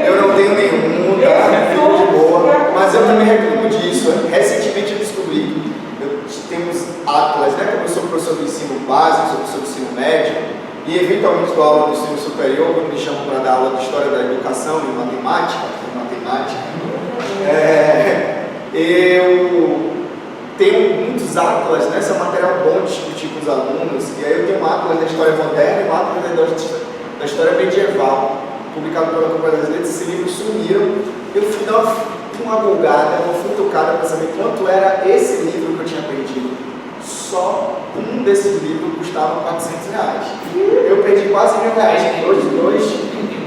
Speaker 3: Eu não tenho nenhum, tá? Fico de boa. Mas eu também reclamo disso. Recentemente eu descobri, temos atlas, né? Como eu sou professor do ensino básico, sou professor do ensino médio, e eventualmente dou aula do ensino superior, quando me chamam para dar aula de história da educação e matemática, eu tenho muitos atlas, né? Esse é um material bom de discutir com os alunos, e aí eu tenho um atlas da história moderna e um atlas da história medieval, publicado pela Companhia das Letras. Esses livros sumiram. Eu fui dar uma gulgada, uma futucada para saber quanto era esse livro que eu tinha perdido. Só um desses livros custava R$400. Eu perdi quase R$1.000.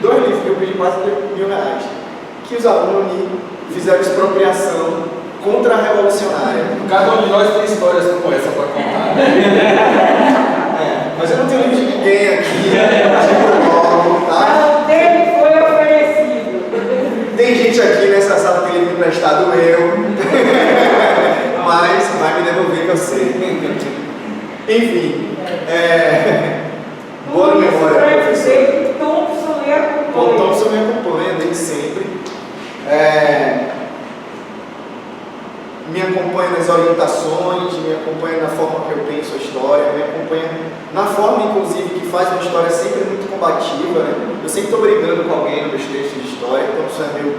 Speaker 3: Dois livros que eu perdi quase R$1.000. Que os alunos me fizeram expropriação contra-revolucionária.
Speaker 2: Cada um de nós tem histórias como essa para contar.
Speaker 3: Mas eu não tenho livro de ninguém aqui, tá?
Speaker 5: Não, dele foi oferecido.
Speaker 3: Tem gente aqui nessa sala que tem livro emprestado eu, mas vai me devolver que eu sei. Enfim, boa memória,
Speaker 5: Para
Speaker 3: professor.
Speaker 5: dizer que Thompson me
Speaker 3: O
Speaker 5: acompanha.
Speaker 3: Thompson me acompanha desde sempre. Me acompanha nas orientações, me acompanha na forma que eu penso a história, me acompanha na forma, inclusive, que faz uma história sempre muito combativa, né? Eu sempre estou brigando com alguém nos meus textos de história, então Thompson é meio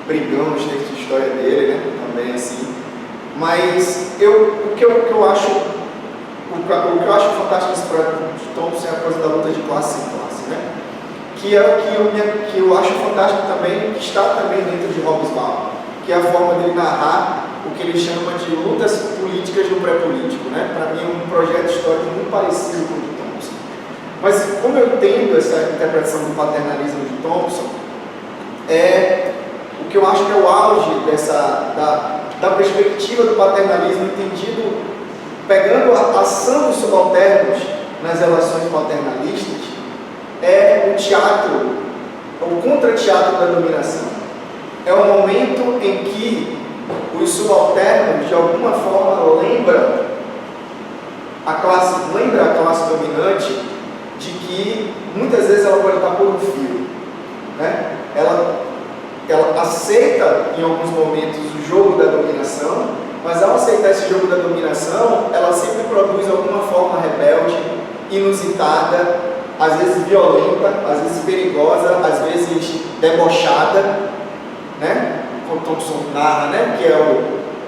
Speaker 3: brigão nos textos de história dele, né? Também assim. Mas o que eu acho fantástico nesse projeto de Thompson é a coisa da luta de classe em classe, né? Que é o que eu acho fantástico também, que está também dentro de Hobsbawm, que é a forma dele narrar o que ele chama de lutas políticas no pré-político, né? Para mim é um projeto histórico muito parecido com o de Thompson. Mas como eu entendo essa interpretação do paternalismo de Thompson, o que eu acho que é o auge da perspectiva do paternalismo entendido, pegando a ação dos subalternos nas relações paternalistas, é o teatro, o contra-teatro da dominação. É o momento em que os subalternos, de alguma forma, lembra a classe dominante de que muitas vezes ela pode estar por um fio, né? Ela aceita em alguns momentos o jogo da dominação, mas ao aceitar esse jogo da dominação, ela sempre produz alguma forma rebelde, inusitada, às vezes violenta, às vezes perigosa, às vezes debochada, né? Como Thompson narra, né?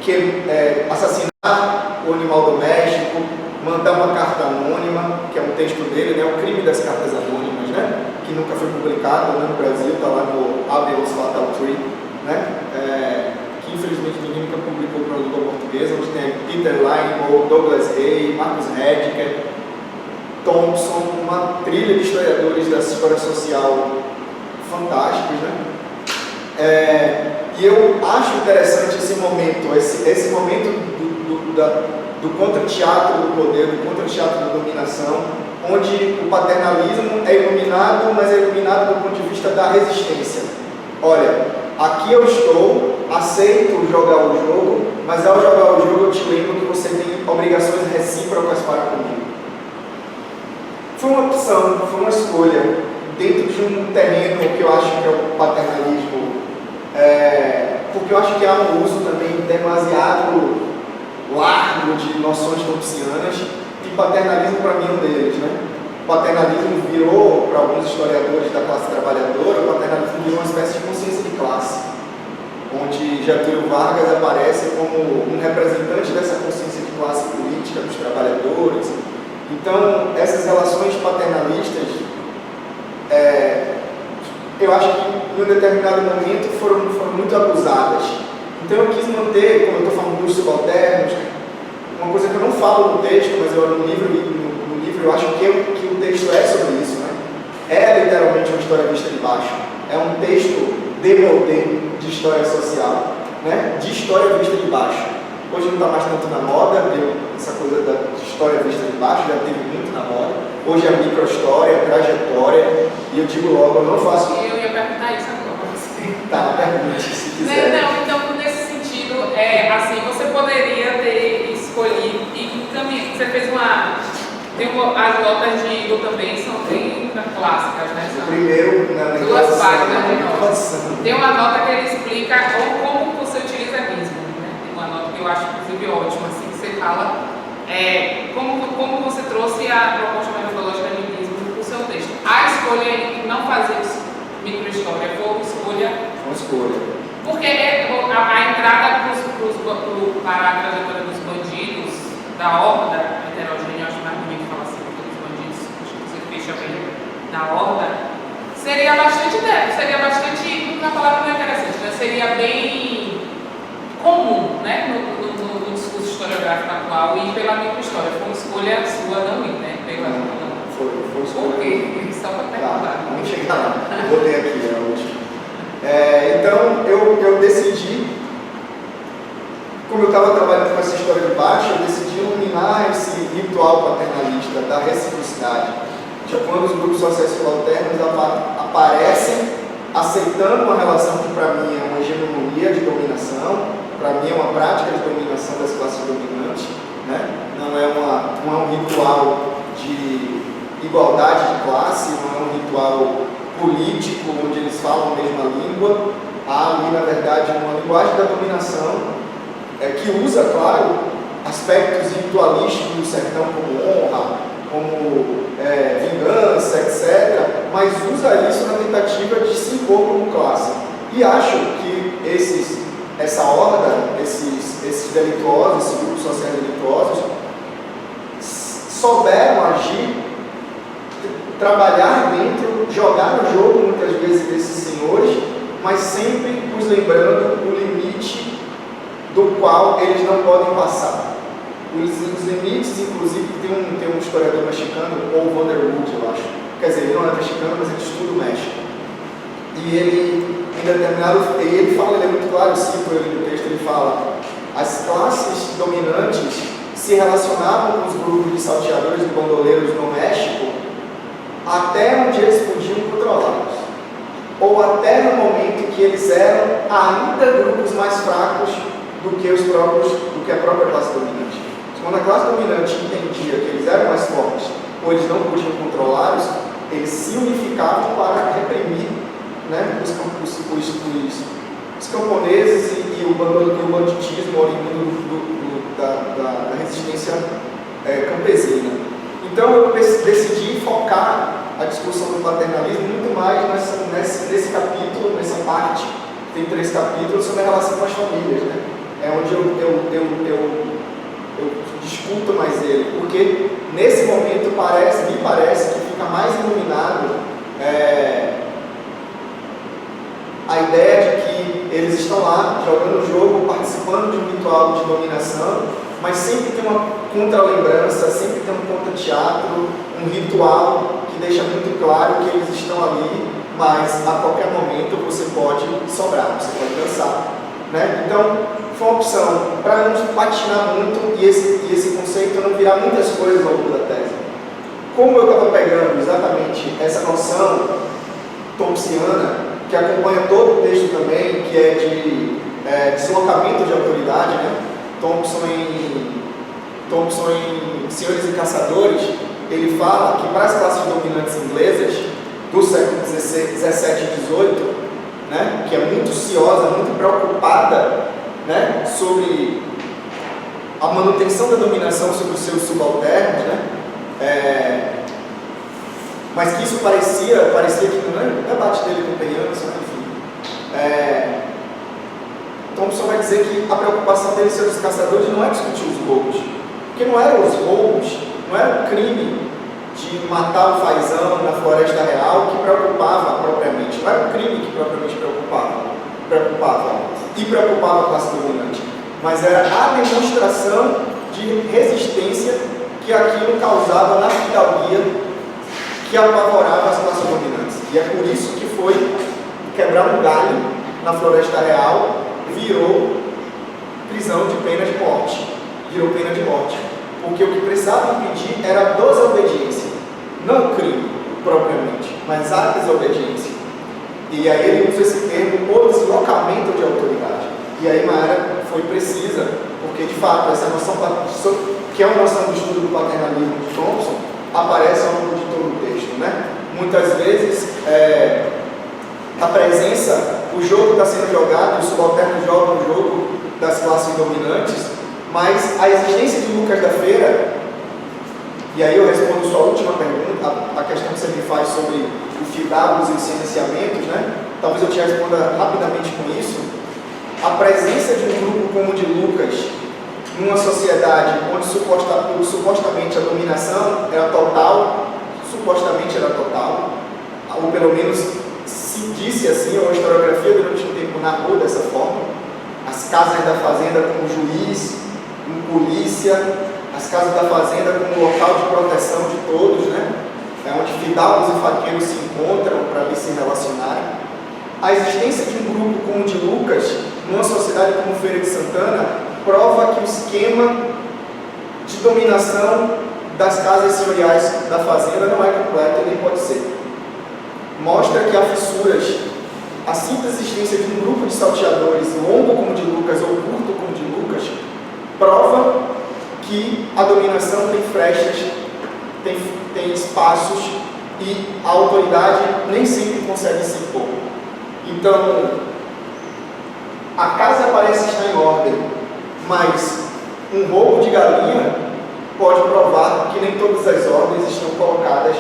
Speaker 3: Que é assassinar o animal doméstico, mandar uma carta anônima, que é um texto dele, né? O crime das cartas anônimas, né? Que nunca foi publicado, né? No Brasil, está lá no Habeas Fatal Tree, né? Que infelizmente ninguém nunca publicou para a língua portuguesa, onde tem Peter Linebaugh, Douglas Hay, Marcus Rediker, Thompson, uma trilha de historiadores dessa história social fantásticos, né? E eu acho interessante esse momento, esse momento do contra-teatro do poder, do contra-teatro da dominação, onde o paternalismo é iluminado, mas é iluminado do ponto de vista da resistência. olha, aqui eu estou, aceito jogar o jogo, mas ao jogar o jogo eu te lembro que você tem obrigações recíprocas para comigo. Foi uma opção, foi uma escolha, dentro de um terreno que eu acho que é o paternalismo, porque eu acho que há um uso também demasiado largo de noções topsianas, e paternalismo para mim é um deles, né? O paternalismo virou, para alguns historiadores da classe trabalhadora, o paternalismo virou uma espécie de consciência de classe, onde Getúlio Vargas aparece como um representante dessa consciência de classe política dos trabalhadores. Então, essas relações paternalistas, eu acho que em um determinado momento foram muito abusadas. Então eu quis manter, como eu estou falando dos subalternos, uma coisa que eu não falo no texto, mas no livro eu acho que o texto é sobre isso, né? É literalmente uma história vista de baixo. É um texto demodé de história social, né? De história vista de baixo. Hoje não está mais tanto na moda, essa coisa da história vista de baixo já teve muito na moda. Hoje é micro-história, trajetória, e eu digo logo, eu não faço...
Speaker 4: Eu ia perguntar isso agora para você.
Speaker 3: Tá, pergunte se quiser.
Speaker 4: Não, então, nesse sentido, assim, você poderia ter escolhido e também, você fez as notas de Igor também são bem clássicas, né? São
Speaker 3: Primeiro,
Speaker 4: duas páginas de notas. Tem uma nota que ele explica como você utiliza rismo, né? Tem uma nota que eu acho, inclusive, ótima, assim, que você fala como você trouxe a proposta metodológica de rismo para o seu texto. A escolha de não fazer microhistória foi uma escolha. Porque a entrada para a trajetória dos bandidos, da horda heterogênea, acho mais bonito falar assim, dos bandidos, acho que você fecha bem na horda, seria bastante, na palavra não é interessante, né? Seria bem comum, né? No discurso historiográfico atual e pela microhistória. Foi uma escolha sua não ir, né?
Speaker 3: Foi escolha.
Speaker 4: Por quê? Só para perguntar.
Speaker 3: Vamos chegar lá. Botei aqui, é a última. Então, eu decidi, como eu estava trabalhando com essa história de baixo, eu decidi iluminar esse ritual paternalista da reciprocidade. Quando os grupos sociais subalternos aparecem aceitando uma relação que para mim é uma hegemonia de dominação, para mim é uma prática de dominação das classes dominantes, né? Não é um ritual de igualdade de classe, não é um ritual político onde eles falam a mesma língua. Há ali, na verdade, uma linguagem da dominação que usa, claro, aspectos ritualísticos do sertão como honra, como vingança, etc., mas usa isso na tentativa de se impor como classe. E acho que essa horda, esses delituosos, esses grupos sociais delituosos, souberam agir, trabalhar dentro, jogar no jogo muitas vezes desses senhores, mas sempre nos lembrando o limite do qual eles não podem passar. Os limites, inclusive, tem um historiador mexicano, Paul Vanderwood, eu acho. Quer dizer, ele não é mexicano, mas ele estuda o México. E ele, em determinado... ele fala, ele é muito claro, eu cito ele no texto, ele fala: as classes dominantes se relacionavam com os grupos de salteadores e bandoleiros no México até onde eles podiam controlá-los. Ou até no momento que eles eram ainda grupos mais fracos do que a própria classe dominante. Quando a classe dominante entendia que eles eram mais fortes ou eles não podiam controlá-los, eles se unificavam para reprimir, né, os camponeses e o banditismo oriundo da resistência campesina. Então eu decidi focar a discussão do paternalismo muito mais nesse capítulo, nessa parte, tem 3 capítulos sobre a relação com as famílias, né? É onde eu discuto mais ele, porque nesse momento me parece que fica mais iluminado a ideia de que eles estão lá jogando o jogo, participando de um ritual de dominação, mas sempre tem uma contra-lembrança, sempre tem um contra-teatro, um ritual que deixa muito claro que eles estão ali, mas a qualquer momento você pode sobrar, você pode dançar, né? Então, foi uma opção para não patinar muito e esse conceito não virar muitas coisas ao longo da tese. Como eu estava pegando exatamente essa noção thompsiana que acompanha todo o texto também, que é de deslocamento de autoridade, né? Thompson em Senhores e Caçadores, ele fala que para as classes dominantes inglesas do século 17 e 18, né, que é muito ciosa, muito preocupada, né, sobre a manutenção da dominação sobre os seus subalternos, né, mas que isso parecia que não é o debate dele com o Periano, enfim. Thompson vai dizer que a preocupação dele ser os caçadores não é discutir os roubos, porque não eram os roubos, não era o crime de matar o fazão na Floresta Real que preocupava propriamente, não era o crime que propriamente preocupava e preocupava a classe dominante, mas era a demonstração de resistência que aquilo causava na fidalguia que apavorava as classes dominantes. E é por isso que foi quebrar um galho na Floresta Real, virou prisão de pena de morte. Virou pena de morte. Porque o que precisava impedir era a desobediência. Não o crime, propriamente, mas a desobediência. E aí ele usa esse termo, o deslocamento de autoridade. E aí Mayara foi precisa, porque de fato essa noção, que é uma noção do estudo do paternalismo de Thompson, aparece ao longo de todo o texto, né? Muitas vezes a presença, o jogo está sendo jogado, os subalternos jogam o jogo das classes dominantes, mas a existência de Lucas da Feira, e aí eu respondo sua última pergunta, a questão que você me faz sobre o fidábulos e os silenciamentos, né? Talvez eu te responda rapidamente com isso. A presença de um grupo como o de Lucas numa sociedade onde supostamente a dominação era total, ou pelo menos se disse assim, ou a historiografia durante um tempo narrou dessa forma, as casas da fazenda como juiz, como polícia, as casas da fazenda como local de proteção de todos, né? É onde fidalgos e faqueiros se encontram para ali se relacionarem. A existência de um grupo como o de Lucas, numa sociedade como Feira de Santana, prova que o esquema de dominação das casas senhoriais da fazenda não é completo e nem pode ser. Mostra que há fissuras. A simples existência de um grupo de salteadores, longo como o de Lucas ou curto como o de Lucas, prova que a dominação tem frechas, tem espaços e a autoridade nem sempre consegue se impor. Então, a casa parece estar em ordem, mas um roubo de galinha pode provar que nem todas as ordens estão colocadas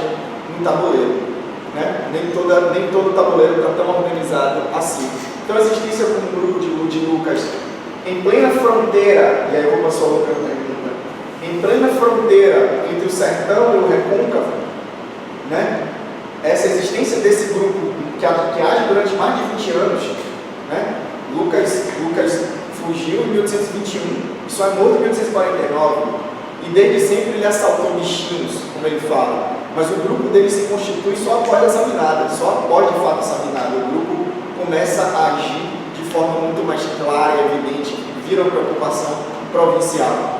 Speaker 3: no tabuleiro, né? Nem todo tabuleiro está tão organizado assim. Então a existência como um grupo de Lucas em plena fronteira, e aí eu vou para a sua outra pergunta, em plena fronteira entre o sertão e o recôncavo, né? Essa existência desse grupo que age durante mais de 20 anos, né? Lucas fugiu em 1821, só é morto em 1849, e desde sempre ele assaltou bichinhos, como ele fala, mas o grupo dele se constitui só após essa minada, só após de fato essa minada. O grupo começa a agir de forma muito mais clara e evidente, vira uma preocupação provincial.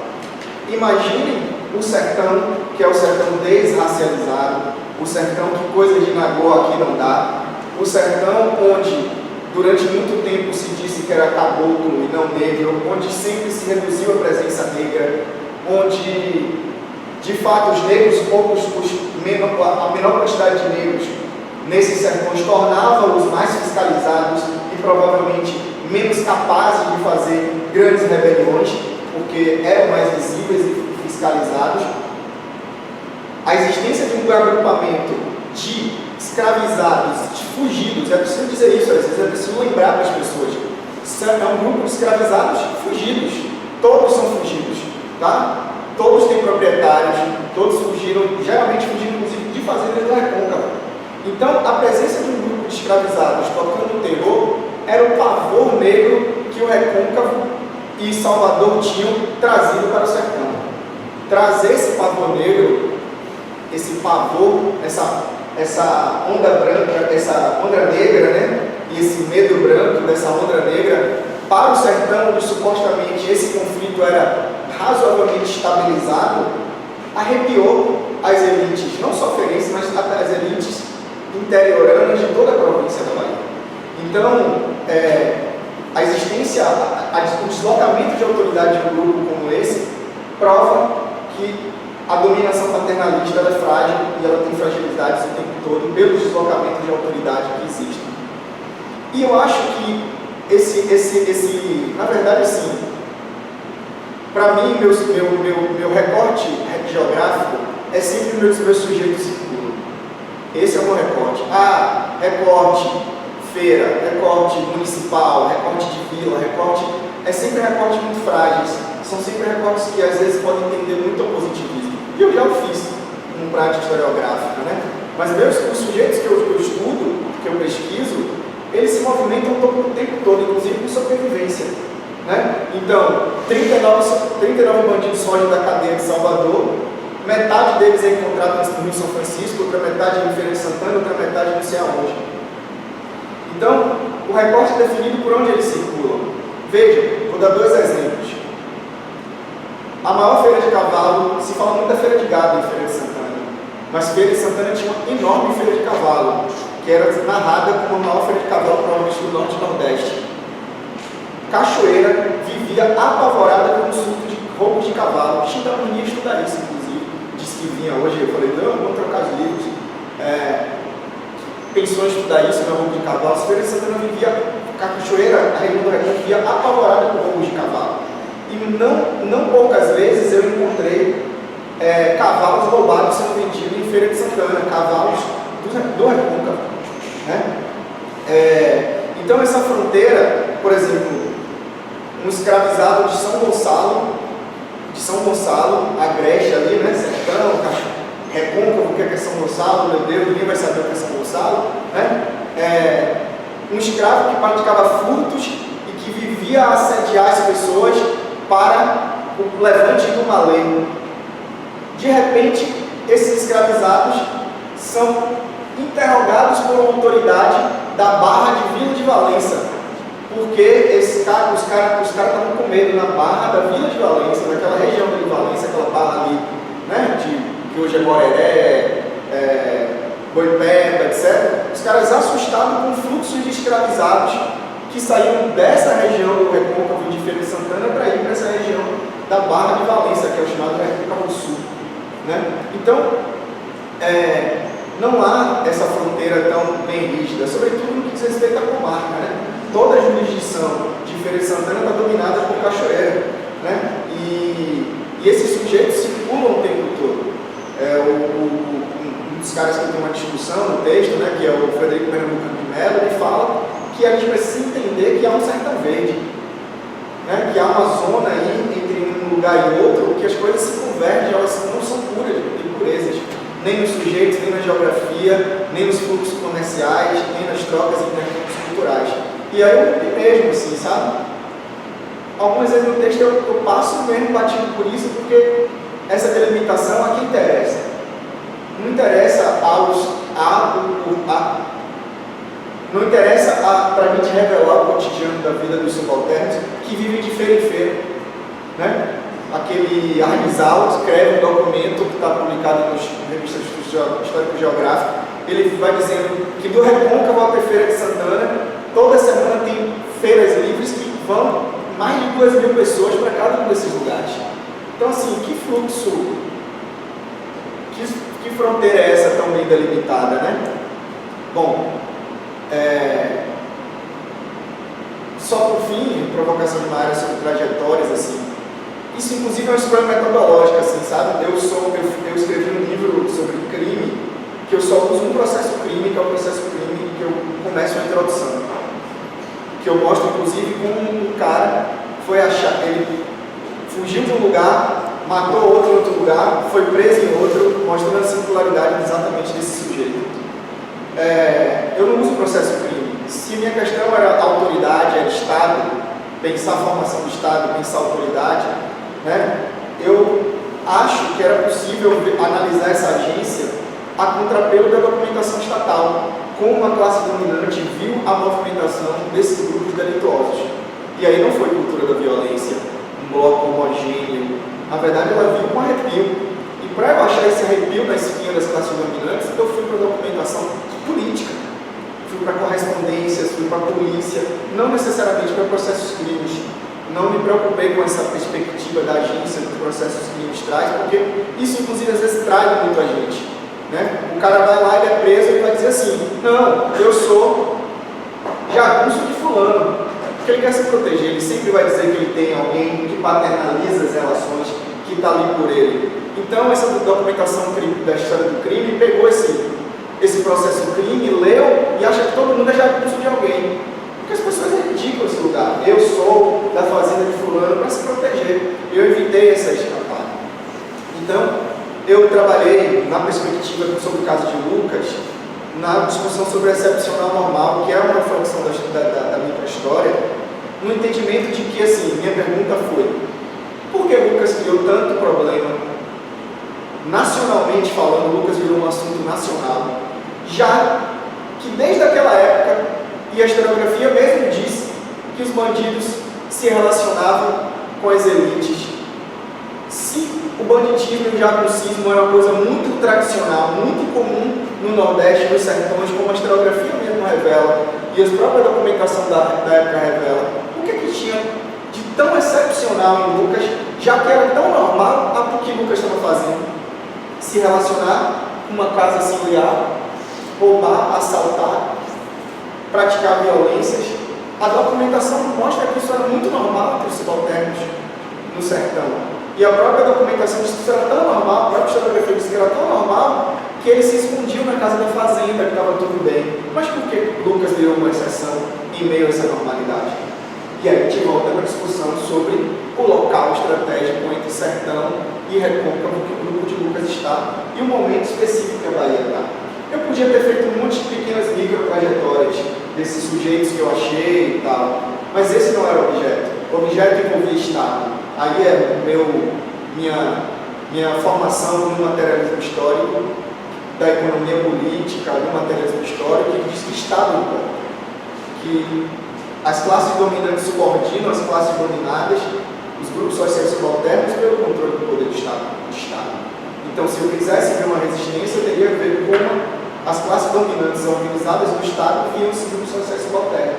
Speaker 3: Imaginem o sertão, que é o sertão desracializado, o sertão que coisa de Nagô aqui não dá, o sertão onde durante muito tempo se disse que era caboclo e não negro, onde sempre se reduziu a presença negra, onde de fato os negros, a menor quantidade de negros nesses sertões tornava os mais fiscalizados e provavelmente menos capazes de fazer grandes rebeliões, porque eram mais visíveis e fiscalizados. A existência de um agrupamento de escravizados, de fugidos, é preciso dizer isso, às vezes é preciso lembrar para as pessoas, é um grupo de escravizados fugidos, todos são fugidos, tá? Todos têm proprietários, todos fugiram, geralmente fugiram inclusive de fazendas do recôncavo. Então, a presença de um grupo de escravizados tocando terror era o pavor negro que o recôncavo e Salvador tinham trazido para o sertão. Trazer esse pavor negro, esse pavor, essa onda branca, essa onda negra, né? E esse medo branco dessa onda negra para o sertão, onde supostamente esse conflito era razoavelmente estabilizado, arrepiou as elites, não só feirenses, mas as elites interioranas de toda a província da Bahia. Então, a existência, o deslocamento de autoridade de um grupo como esse prova que a dominação paternalista ela é frágil e ela tem fragilidades o tempo todo pelos deslocamentos de autoridade que existem. E eu acho que na verdade, assim, para mim, meu recorte geográfico é sempre meus sujeitos circulam. Esse é o meu recorte. Recorte feira, recorte municipal, recorte de vila, recorte... É sempre recortes muito frágeis. São sempre recortes que às vezes podem entender muito ao positivismo. E eu já o fiz em prática historiográfica, né? Mas os sujeitos que eu estudo, que eu pesquiso, eles se movimentam o tempo todo, inclusive com sobrevivência, né? Então, 39 bandidos fogem da cadeia de Salvador, metade deles é encontrado no Rio São Francisco, outra metade em Feira de Santana, outra metade não sei aonde. Então, o recorte é definido por onde eles circulam. Veja, vou dar 2 exemplos. A maior feira de cavalo, se fala muito da feira de gado em Feira de Santana, mas Feira de Santana tinha uma enorme feira de cavalo, que era narrada como a maior feira de cavalo provavelmente do Norte e Nordeste. Cachoeira vivia apavorada com um surto de roubos de cavalo. Xindamonia ia estudar isso, inclusive. Disse que vinha hoje, eu falei, não, vamos trocar os livros. Pensou em estudar isso, no roubo de cavalo. Feira de Santana vivia, a Cachoeira, a região do Recôncavo, vivia apavorada com roubos de cavalo. E não poucas vezes eu encontrei cavalos roubados sendo vendidos em Feira de Santana, cavalos do Recôncavo, né? Então essa fronteira, por exemplo, um escravizado de São Gonçalo, Agreste ali, né? Sertão, Recôncavo, o que é São Gonçalo, meu Deus, ninguém vai saber o que é São Gonçalo, né? Um escravo que praticava furtos e que vivia a assediar as pessoas para o levante do malê. De repente, esses escravizados são interrogados por uma autoridade da Barra de Vila de Valença, porque os caras estavam com medo na Barra da Vila de Valença, naquela região de Valença, aquela barra ali, né, que hoje é Moreré, Boipeba, etc. Os caras assustados com fluxos de escravizados que saíam dessa região do Recôncavo de Feira de Santana para ir para essa região da Barra de Valença, que é o chamado Recôncavo Sul, né? Então, não há essa fronteira tão bem rígida, sobretudo no que diz respeito à comarca, né? Toda a jurisdição de Feira de Santana está dominada por Cachoeira, né? E esses sujeitos circulam o tempo todo. Um dos caras que tem uma discussão no texto, né, que é o Frederico Pernambucano de Mello, ele fala que a gente precisa entender que há um sertão verde, né? Que há uma zona aí entre um lugar e outro que as coisas se convergem, elas não são puras, tem purezas. Nem nos sujeitos, nem na geografia, nem nos fluxos comerciais, nem nas trocas e intercâmbios culturais. E aí eu mesmo, assim, sabe? Algumas vezes no texto eu passo mesmo batido por isso, porque essa delimitação aqui interessa. Não interessa não interessa para a gente revelar o cotidiano da vida dos subalternos que vivem de feira em feira, né? Aquele Arnizal escreve um documento que está publicado nas revistas histórico-geográfico. Ele vai dizendo que do Recôncavo até Feira de Santana, toda semana tem feiras livres que vão mais de 2.000 pessoas para cada um desses lugares. Então, assim, que fluxo, que fronteira é essa tão bem delimitada, né? Bom, só por fim, provocação de uma área sobre trajetórias, assim. Isso, inclusive, é uma escolha metodológica, assim, sabe? Eu escrevi um livro sobre crime, que eu só uso um processo crime, que é o processo crime que eu começo a introdução. Que eu mostro, inclusive, como um cara foi achar, ele fugiu de um lugar, matou outro em outro lugar, foi preso em outro, mostrando a singularidade exatamente desse sujeito. Eu não uso o processo crime. Se minha questão era autoridade, era Estado, pensar a formação do Estado, pensar a autoridade, né? Eu acho que era possível analisar essa agência a contrapelo da documentação estatal, como a classe dominante viu a movimentação desses grupos delituosos. E aí não foi cultura da violência, um bloco homogêneo. Na verdade, ela viu com arrepio. E para eu achar esse arrepio na espinha das classes dominantes, eu fui para a documentação política. fui para correspondências, fui para a polícia, não necessariamente para processos clínicos. Não me preocupei com essa perspectiva da agência que processos clínicos traz, porque isso inclusive às vezes trai muito a gente. Né? O cara vai lá, ele é preso e vai dizer assim, não, eu sou jagunço de fulano, porque ele quer se proteger, ele sempre vai dizer que ele tem alguém que paternaliza as relações, que está ali por ele. Então essa documentação da história do crime pegou esse processo do crime, leu e acha que todo mundo é jagunço de alguém. Porque as pessoas é ridículo esse lugar. Eu sou da fazenda de fulano para se proteger. Eu evitei essa escapada. Então, eu trabalhei na perspectiva sobre o caso de Lucas, na discussão sobre excepcional normal, que é uma reflexão da micro-história, no entendimento de que, assim, minha pergunta foi: por que Lucas criou tanto problema? Nacionalmente falando, Lucas virou um assunto nacional, já que desde aquela época, e a historiografia mesmo diz que os bandidos se relacionavam com as elites. Se o banditismo e o jaguncismo é uma coisa muito tradicional, muito comum no Nordeste, nos sertões, como a historiografia mesmo revela, e a própria documentação da época revela, o que tinha de tão excepcional em Lucas, já que era tão normal o que Lucas estava fazendo? Se relacionar com uma casa auxiliar, roubar, assaltar, praticar violências. A documentação mostra que isso era muito normal entre os subalternos no sertão. E a própria documentação diz que isso era tão normal, a própria historiografia diz que era tão normal, que eles se escondiam na casa da fazenda, que estava tudo bem. Mas por que Lucas virou uma exceção em meio a essa normalidade? E aí a gente volta para a discussão sobre o local estratégico entre sertão e recôncavo que o grupo de Lucas está e o momento específico que a Bahia está. Eu podia ter feito um monte de pequenas micro-trajetórias desses sujeitos que eu achei e tal, mas esse não era o objeto. O objeto envolvia Estado. Aí é minha formação no materialismo histórico, da economia política, do materialismo histórico, que diz que Estado importa. Que as classes dominantes subordinam as classes dominadas, os grupos sociais subalternos, pelo controle do poder do Estado. Então, se eu quisesse ver uma resistência, eu teria que ver como as classes dominantes organizadas no Estado viam esses grupos sociais subalternos.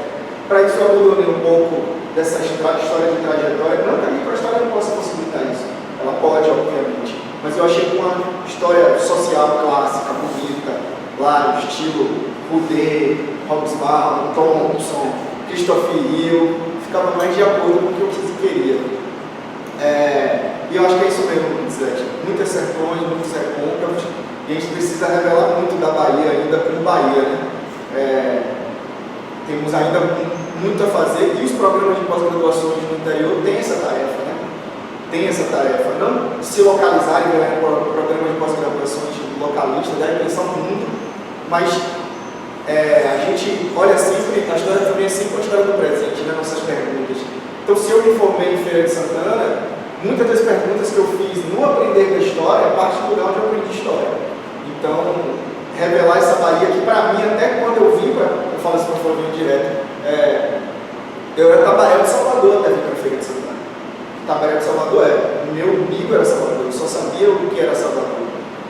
Speaker 3: Para isso, eu abandonei um pouco dessa história de trajetória. Não que a micro-história não possa possibilitar isso. Ela pode, obviamente. Mas eu achei que uma história social clássica, bonita, lá no estilo Rudet, Hobsbawm, Thompson, Christopher Hill, ficava mais de acordo com o que eu queria. E eu acho que é isso mesmo, Zé. Muitas sertões, muitos recôncavos, e a gente precisa revelar muito da Bahia ainda como Bahia, né? Temos ainda muito a fazer, e os programas de pós-graduações no interior têm essa tarefa, né? Tem essa tarefa, não se localizarem em programas de pós-graduações localistas, da pensar no mundo, mas a gente olha sempre, a história também é sempre a história do presente, né? Nossas perguntas. Então, se eu me formei em Feira de Santana, muitas das perguntas que eu fiz no aprender da história, parte do lugar onde eu aprendi história. Então, revelar essa Bahia que, para mim, até quando eu vim eu falo assim para o direto, eu era Tabaréu de Salvador até vir para a Feira de Santana. Tabaréu de Salvador meu umbigo era Salvador, eu só sabia o que era Salvador.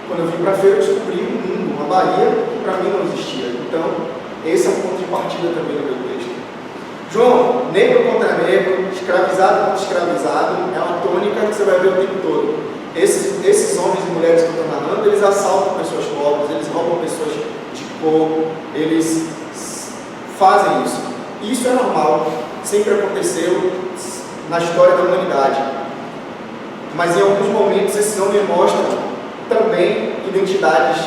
Speaker 3: Quando eu vim para a Feira, eu descobri um mundo, uma Bahia que para mim não existia. Então, esse é um ponto de partida também do meu texto. João, negro contra negro, escravizado contra escravizado, é uma tônica que você vai ver o tempo todo. Esses homens e mulheres que eu estou narrando, eles assaltam pessoas pobres, eles roubam pessoas de cor, eles fazem isso. E isso é normal, sempre aconteceu na história da humanidade. Mas em alguns momentos esses homens mostram também identidades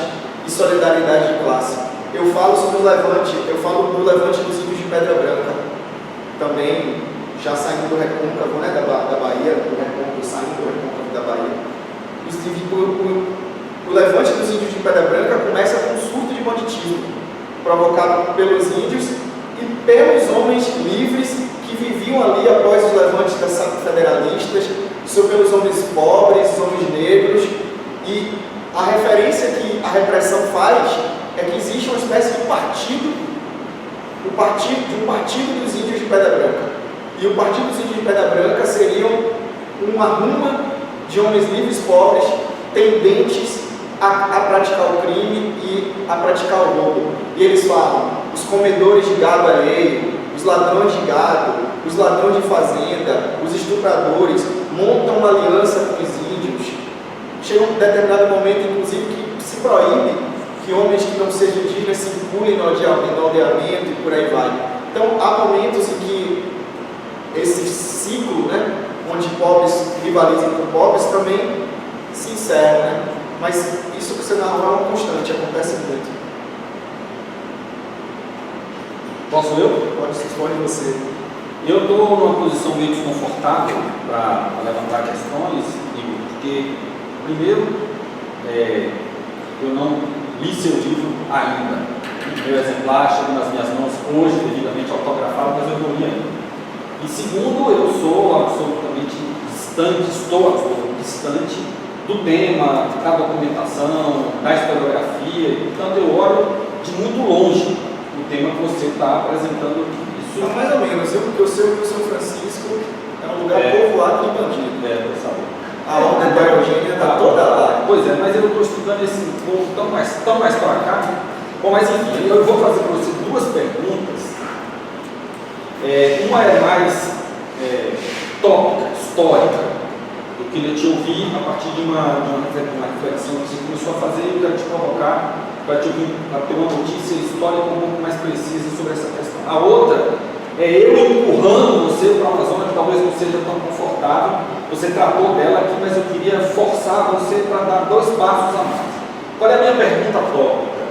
Speaker 3: e solidariedade de classe. Eu falo sobre o levante, eu falo do levante dos índios de Pedra Branca, também já saindo do recôncavo, né, da Bahia, saindo do recôncavo da Bahia. O levante dos índios de Pedra Branca começa com um surto de banditismo, provocado pelos índios e pelos homens livres que viviam ali após os levantes federalistas, pelos homens pobres, homens negros, e a referência que a repressão faz é que existe uma espécie de partido, um partido dos índios de Pedra Branca. E o partido dos índios de Pedra Branca seriam uma ruma de homens livres pobres tendentes a praticar o crime e a praticar o roubo. E eles falam: os comedores de gado alheio, os ladrões de gado, os ladrões de fazenda, os estupradores, montam uma aliança com os índios. Chega um determinado momento, inclusive, que se proíbe que homens que não sejam indígenas circulem no aldeamento e por aí vai. Então, há momentos em que esse ciclo, né, onde pobres rivalizam com pobres, também se encerra, né? Mas isso que você narrou é uma constante, acontece muito.
Speaker 1: Posso eu?
Speaker 3: Pode você.
Speaker 1: Eu estou numa posição meio desconfortável para levantar questões, Igor, porque, primeiro, eu não li seu livro ainda. Meu exemplar chega nas minhas mãos hoje, devidamente autografado, mas eu não li ainda. E segundo, eu sou absolutamente distante do tema, da documentação, da historiografia, portanto eu olho de muito longe o tema que você está apresentando aqui. Isso
Speaker 3: Mais ou menos, porque eu sei que o São Francisco é um lugar povoado de bandido.
Speaker 1: eu sabia.
Speaker 3: A ordem da Eugênia está toda lá.
Speaker 1: Pois é, mas eu estou estudando esse povo tão mais para cá. Bom, mas enfim, eu vou fazer para você duas perguntas. Uma é mais tópica, histórica. Eu queria te ouvir a partir de uma reflexão que você começou a fazer e eu quero te provocar para te ouvir, para ter uma notícia histórica um pouco mais precisa sobre essa questão. A outra é eu empurrando você para uma zona que talvez não seja tão confortável. Você tratou dela aqui, mas eu queria forçar você para dar 2 passos a mais. Qual é a minha pergunta tópica?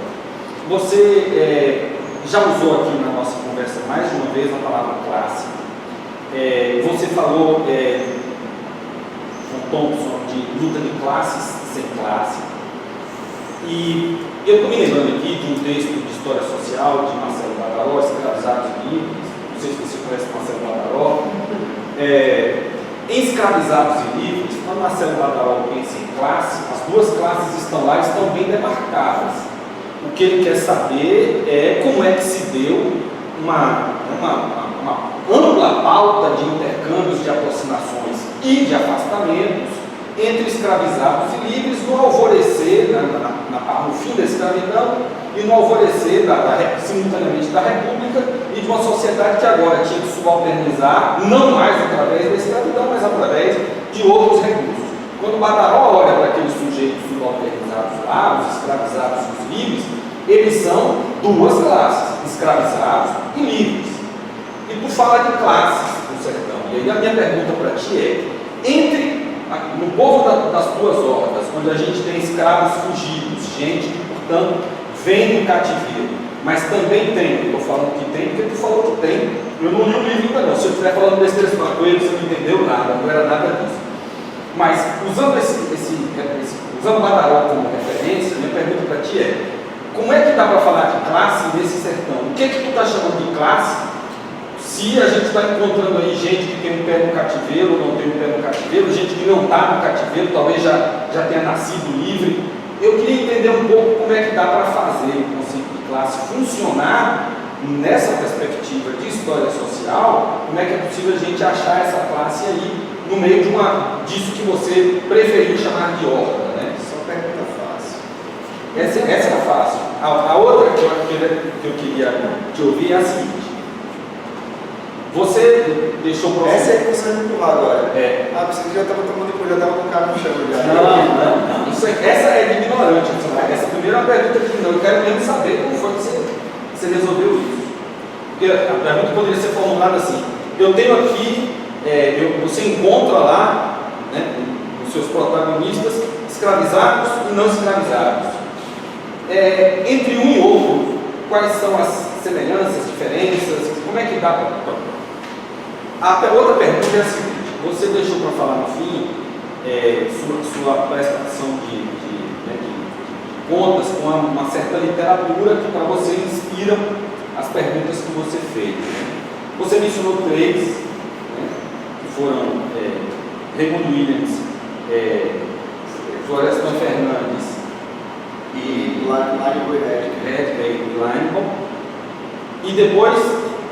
Speaker 1: Você já usou aqui na nossa conversa mais de uma vez a palavra classe. Você falou com Thompson de luta de classes sem classe. E eu estou me lembrando aqui de um texto de história social de Marcelo Badaró, Escravizados e Livres. Não sei se você conhece Marcelo Badaró. Em Escravizados e Livres, quando Marcelo Badaró pensa em classe, as duas classes estão lá, estão bem demarcadas. O que ele quer saber é como é que se deu uma ampla pauta de intercâmbios, de aproximações e de afastamentos entre escravizados e livres no alvorecer, no fim da escravidão e no alvorecer simultaneamente da República e de uma sociedade que agora tinha que subalternizar, não mais através da escravidão, mas através de outros recursos. Quando Badaró olha para aqueles sujeitos subalternizados lá, os escravizados e os livres, eles são duas classes, escravizados e livres. E tu fala de classes no sertão. E aí a minha pergunta para ti no povo das duas hordas, onde a gente tem escravos fugidos, gente que, portanto, vem do cativeiro, mas também tem, eu estou falando que tem, porque tu falou que tem, eu não li o livro ainda não, se eu estiver falando besteira com ele, você não entendeu nada, não era nada disso. Mas, usando usando Badaró como referência, minha pergunta para ti é, como é que dá para falar de classe nesse sertão? O que tu está chamando de classe? Se a gente está encontrando aí gente que tem um pé no cativeiro ou não tem um pé no cativeiro, gente que não está no cativeiro, talvez já tenha nascido livre, eu queria entender um pouco como é que dá para fazer o conceito de classe funcionar nessa perspectiva de história social, como é que é possível a gente achar essa classe aí no meio disso que você preferiu chamar de horda, né?
Speaker 3: Só pergunta fácil.
Speaker 1: Essa é fácil. A outra que eu queria te ouvir é a seguinte. Você deixou para
Speaker 3: Essa é que você vai me empurrar agora. Você já estava tomando empurro, já estava com o cara no chão já.
Speaker 1: Não. Essa é de ignorante. Essa primeira pergunta que não. Eu quero mesmo saber como foi que você resolveu isso. Porque a pergunta poderia ser formulada assim. Eu tenho aqui, você encontra lá, né, os seus protagonistas, escravizados e não escravizados. Entre um e outro, quais são as semelhanças, diferenças? Como é que dá para... A outra pergunta é a seguinte: você deixou para falar no fim sua prestação de contas com uma certa literatura que para você inspiram as perguntas que você fez. Né? Você mencionou 3, né, que foram Raymond Williams, Florestan Fernandes e Linebaugh. E depois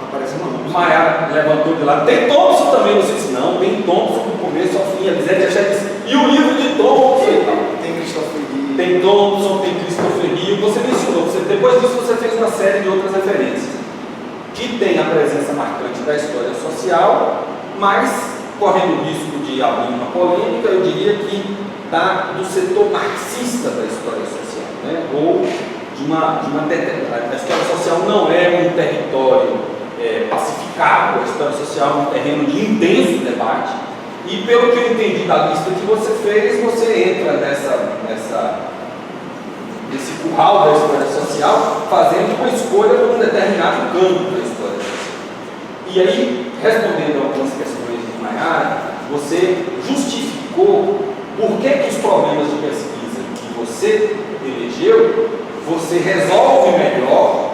Speaker 3: aparece uma luz.
Speaker 1: Maiara levantou de lá. Tem Thompson também, você disse, não, tem Thompson do começo ao fim. A Lisete já disse, e o livro de Thompson e tal.
Speaker 3: Tem Christopher Lee.
Speaker 1: Tem Thompson, tem Christopher Lee. você mencionou, depois disso você fez uma série de outras referências, que tem a presença marcante da história social, mas correndo o risco de abrir uma polêmica, eu diria que do setor marxista da história social, né? Ou a história social não é um território pacificado, a história social é um terreno de intenso debate, e pelo que eu entendi da lista que você fez, você entra nesse curral da história social, fazendo uma escolha por um determinado campo da história social. E aí, respondendo algumas questões de Maiara, você justificou por que os problemas de pesquisa que você elegeu, você resolve melhor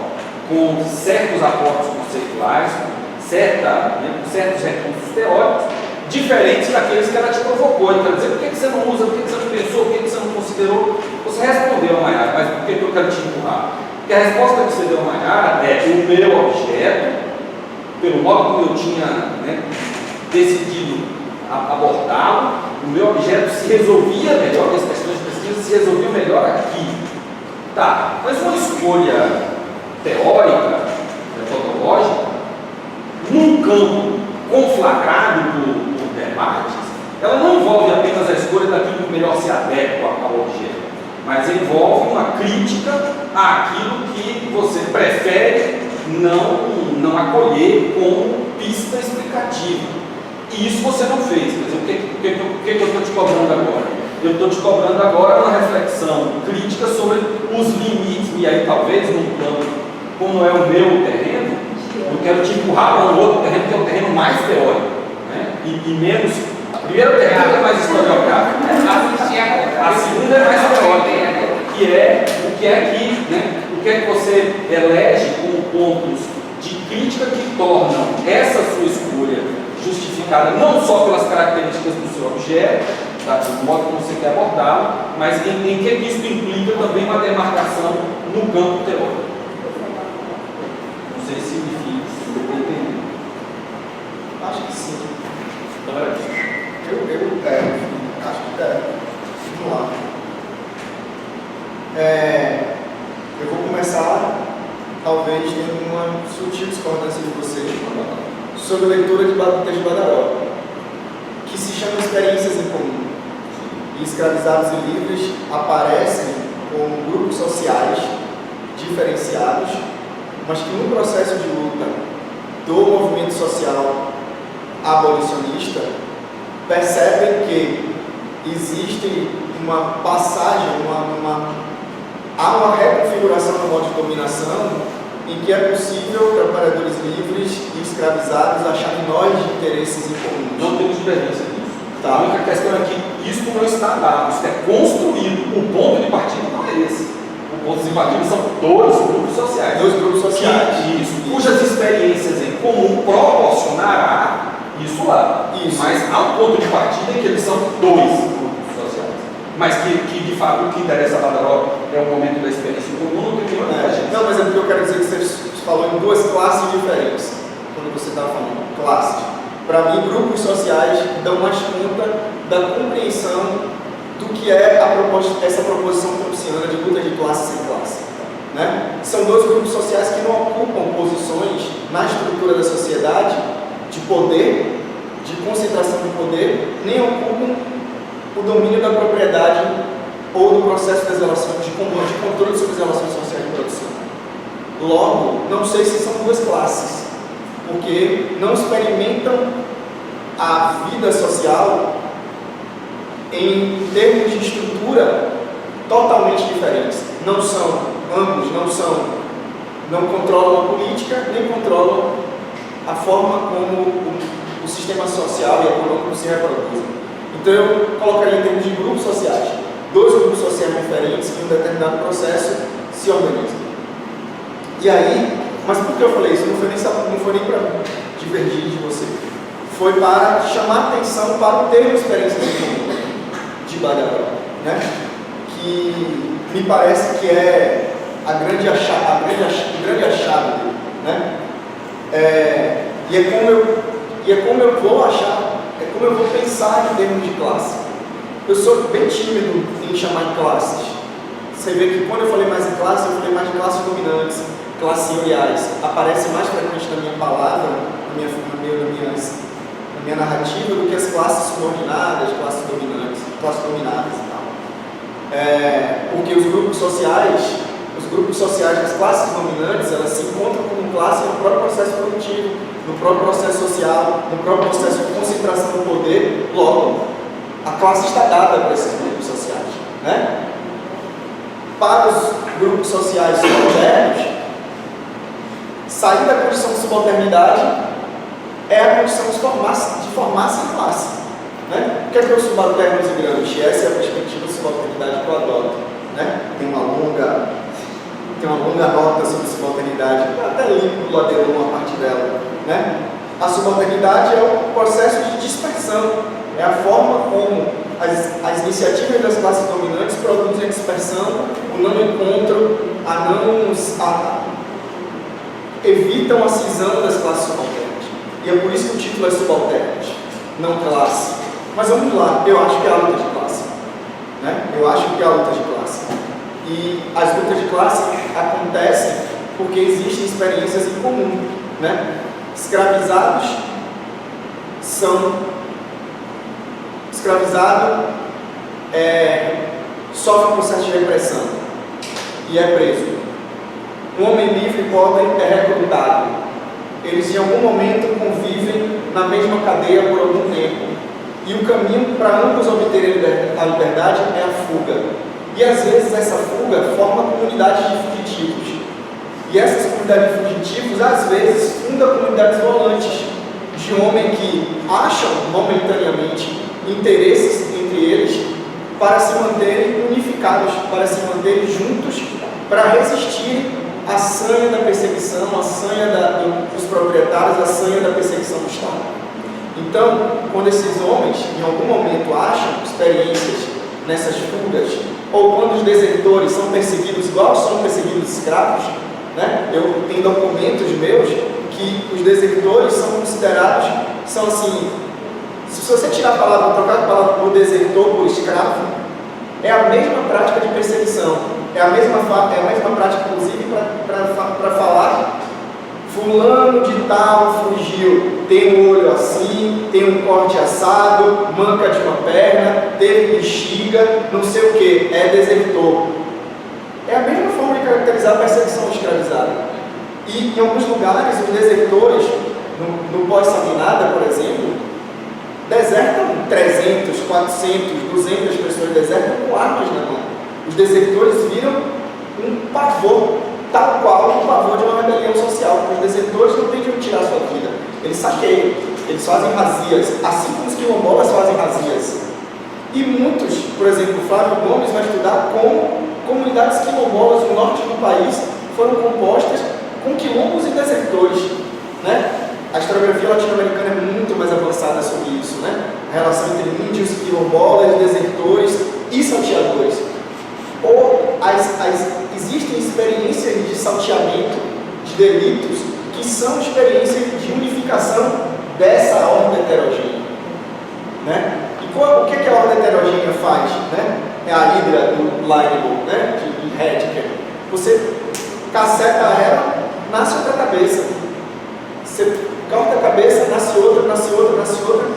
Speaker 1: com certos aportes conceituais, com certos recursos teóricos, diferentes daqueles que ela te provocou. Então, dizer, por que você não usa, por que você não pensou, por que você não considerou? Você respondeu a Maiara, mas por que eu quero te empurrar? Porque a resposta que você deu a Maiara é o meu objeto, pelo modo como eu tinha decidido abordá-lo, o meu objeto se resolvia melhor, as questões de pesquisa se resolviam melhor aqui. Tá, mas uma escolha teórica, metodológica, num campo conflagrado por debates, ela não envolve apenas a escolha daquilo que melhor se adequa ao objeto, mas envolve uma crítica àquilo que você prefere não acolher como pista explicativa. E isso você não fez. Quer dizer, o que eu estou te cobrando agora? Eu estou te cobrando agora uma reflexão crítica sobre os limites, e aí talvez num plano, como é o meu terreno, eu quero te empurrar para um outro terreno que é o terreno mais teórico, né? E menos. A primeira terreno é mais historiográfico, a segunda é mais teórica, que é o que é que você elege como pontos de crítica que tornam essa sua escolha justificada não só pelas características do seu objeto, do modo como você quer abordá-lo, mas em que isso implica também uma demarcação no campo teórico. Não sei se me entendeu.
Speaker 3: Acho que sim.
Speaker 1: Então era isso.
Speaker 3: Acho que deve. Vamos lá. Eu vou começar, talvez, tendo uma sutil discordância de vocês sobre a leitura de Lucas de Badaró, que se chama Experiências em Comum. E Escravizados e Livres aparecem como grupos sociais diferenciados, mas que no processo de luta do movimento social abolicionista percebem que existe uma passagem, há uma reconfiguração do modo de dominação em que é possível trabalhadores livres e escravizados acharem nós de interesses em comum.
Speaker 1: Não temos divergência nisso.
Speaker 3: Tá.
Speaker 1: A única questão é que isso não está dado, isso é construído. O ponto de partida não é esse. O ponto de partida são dois grupos sociais.
Speaker 3: Dois grupos sociais.
Speaker 1: Cujas experiências em comum proporcionará isso lá.
Speaker 3: Isso.
Speaker 1: Mas há um ponto de partida em que eles são dois grupos sociais. Mas que de fato o que interessa a Badaró é o momento da experiência em comum, não tem nenhuma divergência.
Speaker 3: Não, mas é porque eu quero dizer que você falou em duas classes diferentes. Quando você estava falando classes. Para mim, grupos sociais dão mais conta da compreensão do que é essa proposição Chomskyana de luta de classe sem classe. Né? São dois grupos sociais que não ocupam posições na estrutura da sociedade de poder, de concentração de poder, nem ocupam o domínio da propriedade ou do processo das relações, de controle sobre as relações sociais de produção. Logo, não sei se são duas classes, porque não experimentam a vida social em termos de estrutura totalmente diferentes. Ambos não controlam a política, nem controlam a forma como o sistema social e econômico se reproduzem. Então eu colocaria em termos de grupos sociais, dois grupos sociais diferentes que em um determinado processo se organizam. E aí, mas por que eu falei isso? Não foi nem para divergir de você. Foi para chamar atenção para o termo experiência de Badaró, né? Que me parece que é o grande achado dele, né? E é como eu vou achar, é como eu vou pensar em termos de classe. Eu sou bem tímido em chamar de classes, Você vê que quando eu falei mais em classe, eu falei mais de classes dominantes, classes senhoriais. Aparece mais frequente na minha palavra, na minha narrativa, do que as classes subordinadas, classes dominantes, classes dominadas e tal. Porque os grupos sociais das classes dominantes, elas se encontram como classe no próprio processo produtivo, no próprio processo social, no próprio processo de concentração do poder. Logo, a classe está dada para esses grupos sociais, né? Para os grupos sociais subalternos, sair da condição de subalternidade é a condição de formar-se em classe, né? O que é o subalterno dos imigrantes? Essa é a perspectiva de subalternidade que eu adoto, né? Tem uma longa nota sobre subalternidade, até livro do Laderon a partir dela, né? A subalternidade é o processo de dispersão, é a forma como as iniciativas das classes dominantes produzem a dispersão, o não encontro, evitam a cisão das classes subalternas. E é por isso que o título é subalternos, não classe. Mas vamos lá, eu acho que é a luta de classe, né? Eu acho que é a luta de classe. E as lutas de classe acontecem porque existem experiências em comum, né? Escravizado sofre um processo de repressão e é preso. Um homem livre e pobre é recrutado. Eles em algum momento convivem na mesma cadeia por algum tempo. E o caminho para ambos obterem a liberdade é a fuga. E às vezes essa fuga forma comunidades de fugitivos. E essas comunidades de fugitivos às vezes fundam comunidades volantes de homens que acham momentaneamente interesses entre eles para se manterem unificados, para se manterem juntos, para resistir à sanha da perseguição, à sanha dos proprietários, à sanha da perseguição do Estado. Então, quando esses homens, em algum momento, acham experiências nessas fugas, ou quando os desertores são perseguidos igual são perseguidos escravos, né? Eu tenho documentos meus que os desertores são considerados, são assim, se você tirar a palavra, trocar a palavra por desertor, por escravo, é a mesma prática de perseguição, é a mesma prática, inclusive, para falar fulano de tal fugiu, tem um olho assim, tem um corte assado, manca de uma perna, teve bexiga, não sei o que, é desertor. É a mesma forma de caracterizar a perseguição do escravizado. E em alguns lugares, os desertores, no pós-sanguinada, por exemplo, desertam 300, 400, 200 pessoas, desertam com armas na mão. Os desertores viram um pavor, tal qual o pavor de uma rebelião social, porque os desertores não têm de onde tirar sua vida. Eles saqueiam, eles fazem razias, assim como os quilombolas fazem razias. E muitos, por exemplo, Flávio Gomes vai estudar como comunidades quilombolas no norte do país foram compostas com quilombos e desertores, né? A historiografia latino-americana é muito mais avançada sobre isso, né? A relação entre índios, quilombolas, desertores e salteadores. Ou existem experiências de salteamento, de delitos, que são experiências de unificação dessa ordem heterogênea, né? E o que a ordem heterogênea faz, né? É a hidra do Leibniz, né? De Heidegger. Você caceta ela, nasce outra cabeça. Você corta a cabeça, nasce outra, nasce outra, nasce outra,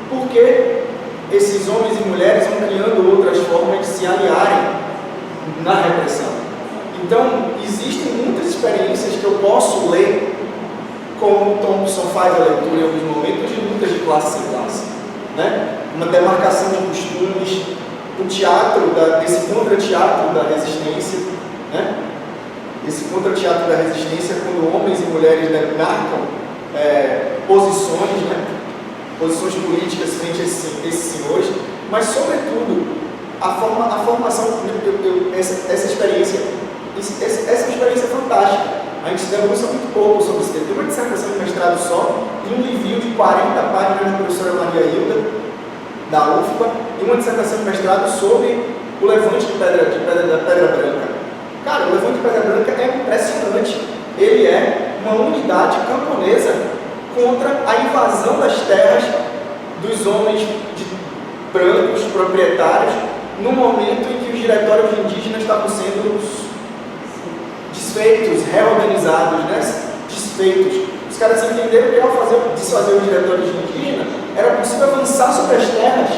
Speaker 3: porque esses homens e mulheres vão criando outras formas de se aliarem na repressão. Então, existem muitas experiências que eu posso ler, como Thompson faz a leitura em alguns momentos, de lutas de classe em classe, né? Uma demarcação de costumes, o teatro, esse contra-teatro da resistência, né? Esse contra-teatro da resistência, quando homens e mulheres demarcam posições, né? Posições políticas frente a esses senhores, mas, sobretudo, a formação, essa experiência é uma experiência fantástica. A gente debruça muito pouco sobre isso. Tem uma dissertação de mestrado só, e um livrinho de 40 páginas da professora Maria Hilda, da UFPA, e uma dissertação de mestrado sobre o levante da Pedra Branca. Cara, o levante de Pedra Branca é impressionante. Ele é uma unidade camponesa contra a invasão das terras dos homens brancos, proprietários, no momento em que os diretórios indígenas estavam sendo desfeitos, reorganizados, né? Desfeitos. Os caras entenderam que ao desfazer os diretórios indígenas, era possível avançar sobre as terras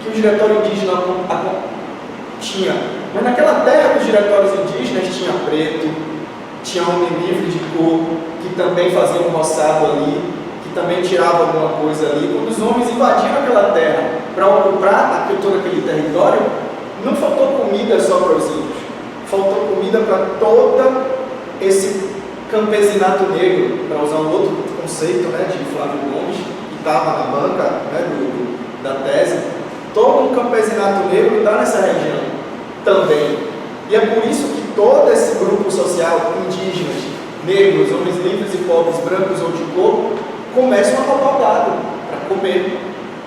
Speaker 3: que o diretório indígena tinha. Mas naquela terra dos diretórios indígenas tinha preto, tinha homem livre de cor, que também fazia um roçado ali, que também tirava alguma coisa ali. Quando os homens invadiram aquela terra para ocupar todo aquele território, não faltou comida só para os índios, faltou comida para todo esse campesinato negro, para usar um outro conceito, né, de Flávio Gomes, que estava na banca, né, da tese. Todo um campesinato negro está nessa região também. E é por isso que todo esse grupo social, indígenas, negros, homens livres e pobres, brancos ou de cor, começam a roubar gado para comer.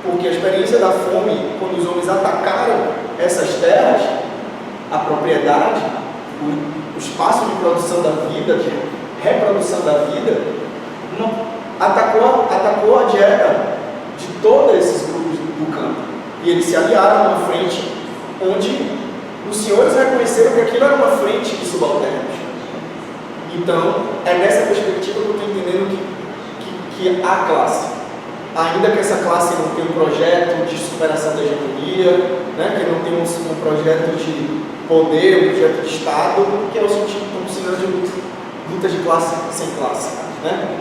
Speaker 3: Porque a experiência da fome, quando os homens atacaram essas terras, a propriedade, o espaço de produção da vida, de reprodução da vida, atacou a dieta de todos esses grupos do campo. E eles se aliaram numa frente onde os senhores reconheceram que aquilo era uma frente de subalternos. Então, é nessa perspectiva que eu estou entendendo que a classe, ainda que essa classe não tenha um projeto de superação da hegemonia, né, que não tenha um projeto de poder, um projeto de Estado, que é o sentido que estamos ensinando de luta de classe sem classe. Né?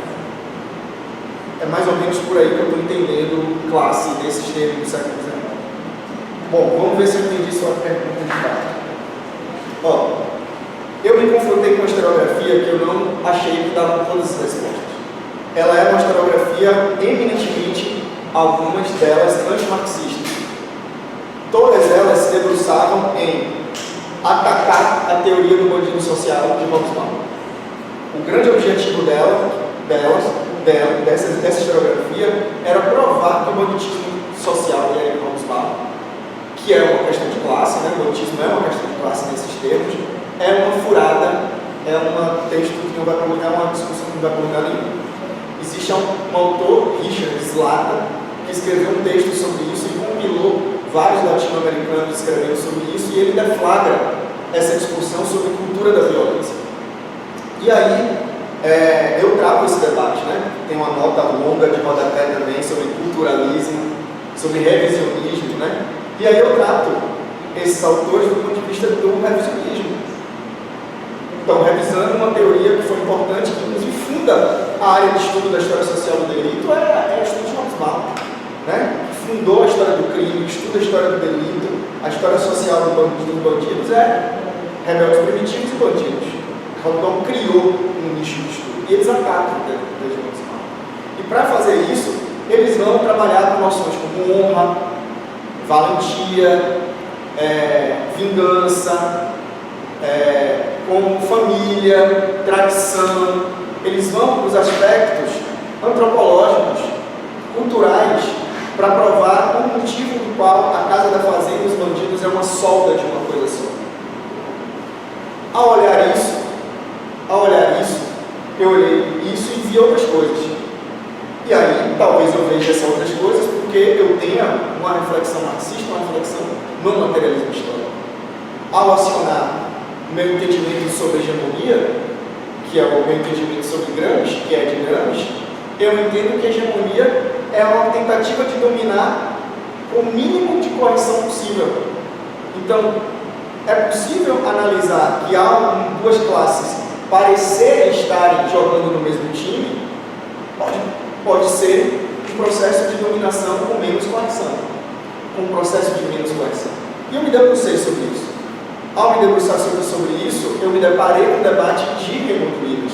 Speaker 3: É mais ou menos por aí que eu estou entendendo classe nesses termos do século XIX. Bom, vamos ver se eu entendi sua pergunta de fato. Ó, eu me confrontei com uma historiografia que eu não achei que dava todas as respostas. Ela é uma historiografia eminentemente, algumas delas antimarxistas. Todas elas se debruçavam em atacar a teoria do bandido social de Hobsbawm. O grande objetivo dessa historiografia era provar que o banditismo social de Hobsbawm, que é uma questão de classe, né? O banditismo é uma questão de classe nesses termos, é uma furada, é um texto que não vai para lugar, é uma discussão que não vai para lugar nenhum. Existe um autor, Richard Slater, que escreveu um texto sobre isso e compilou vários latino-americanos escrevendo sobre isso, e ele deflagra essa discussão sobre cultura da violência. E aí, eu trago esse debate, né? Tem uma nota longa de rodapé também sobre culturalismo, sobre revisionismo, né? E aí eu trato esses autores do ponto de vista do revisionismo. Então, revisando uma teoria que foi importante, que inclusive funda a área de estudo da história social do delito, é o estudo de Hobsbawm, né? Que fundou a história do crime, que estuda a história do delito, a história social dos bandidos é rebeldes primitivos e bandidos. Hobsbawm criou um nicho de estudo e eles atacam dentro de Hobsbawm. E para fazer isso, eles vão trabalhar com noções como honra, valentia, vingança, como família, tradição. Eles vão para os aspectos antropológicos, culturais, para provar o motivo do qual a Casa da Fazenda e os bandidos é uma solda de uma coisa só. Ao olhar isso, eu olhei isso e vi outras coisas. E aí, talvez eu veja essas outras coisas porque eu tenha uma reflexão marxista, uma reflexão no materialismo histórico. Ao acionar o meu entendimento sobre hegemonia, que é o meu entendimento sobre Gramsci, que é de Gramsci, eu entendo que a hegemonia é uma tentativa de dominar o mínimo de correção possível. Então, é possível analisar que há duas classes parecerem estarem jogando no mesmo time? Pode ser um processo de dominação com menos coerção, com um processo de menos coerção. E eu me debrucei sobre isso. Ao me debruçar sobre isso, eu me deparei com um debate de Raymond Willis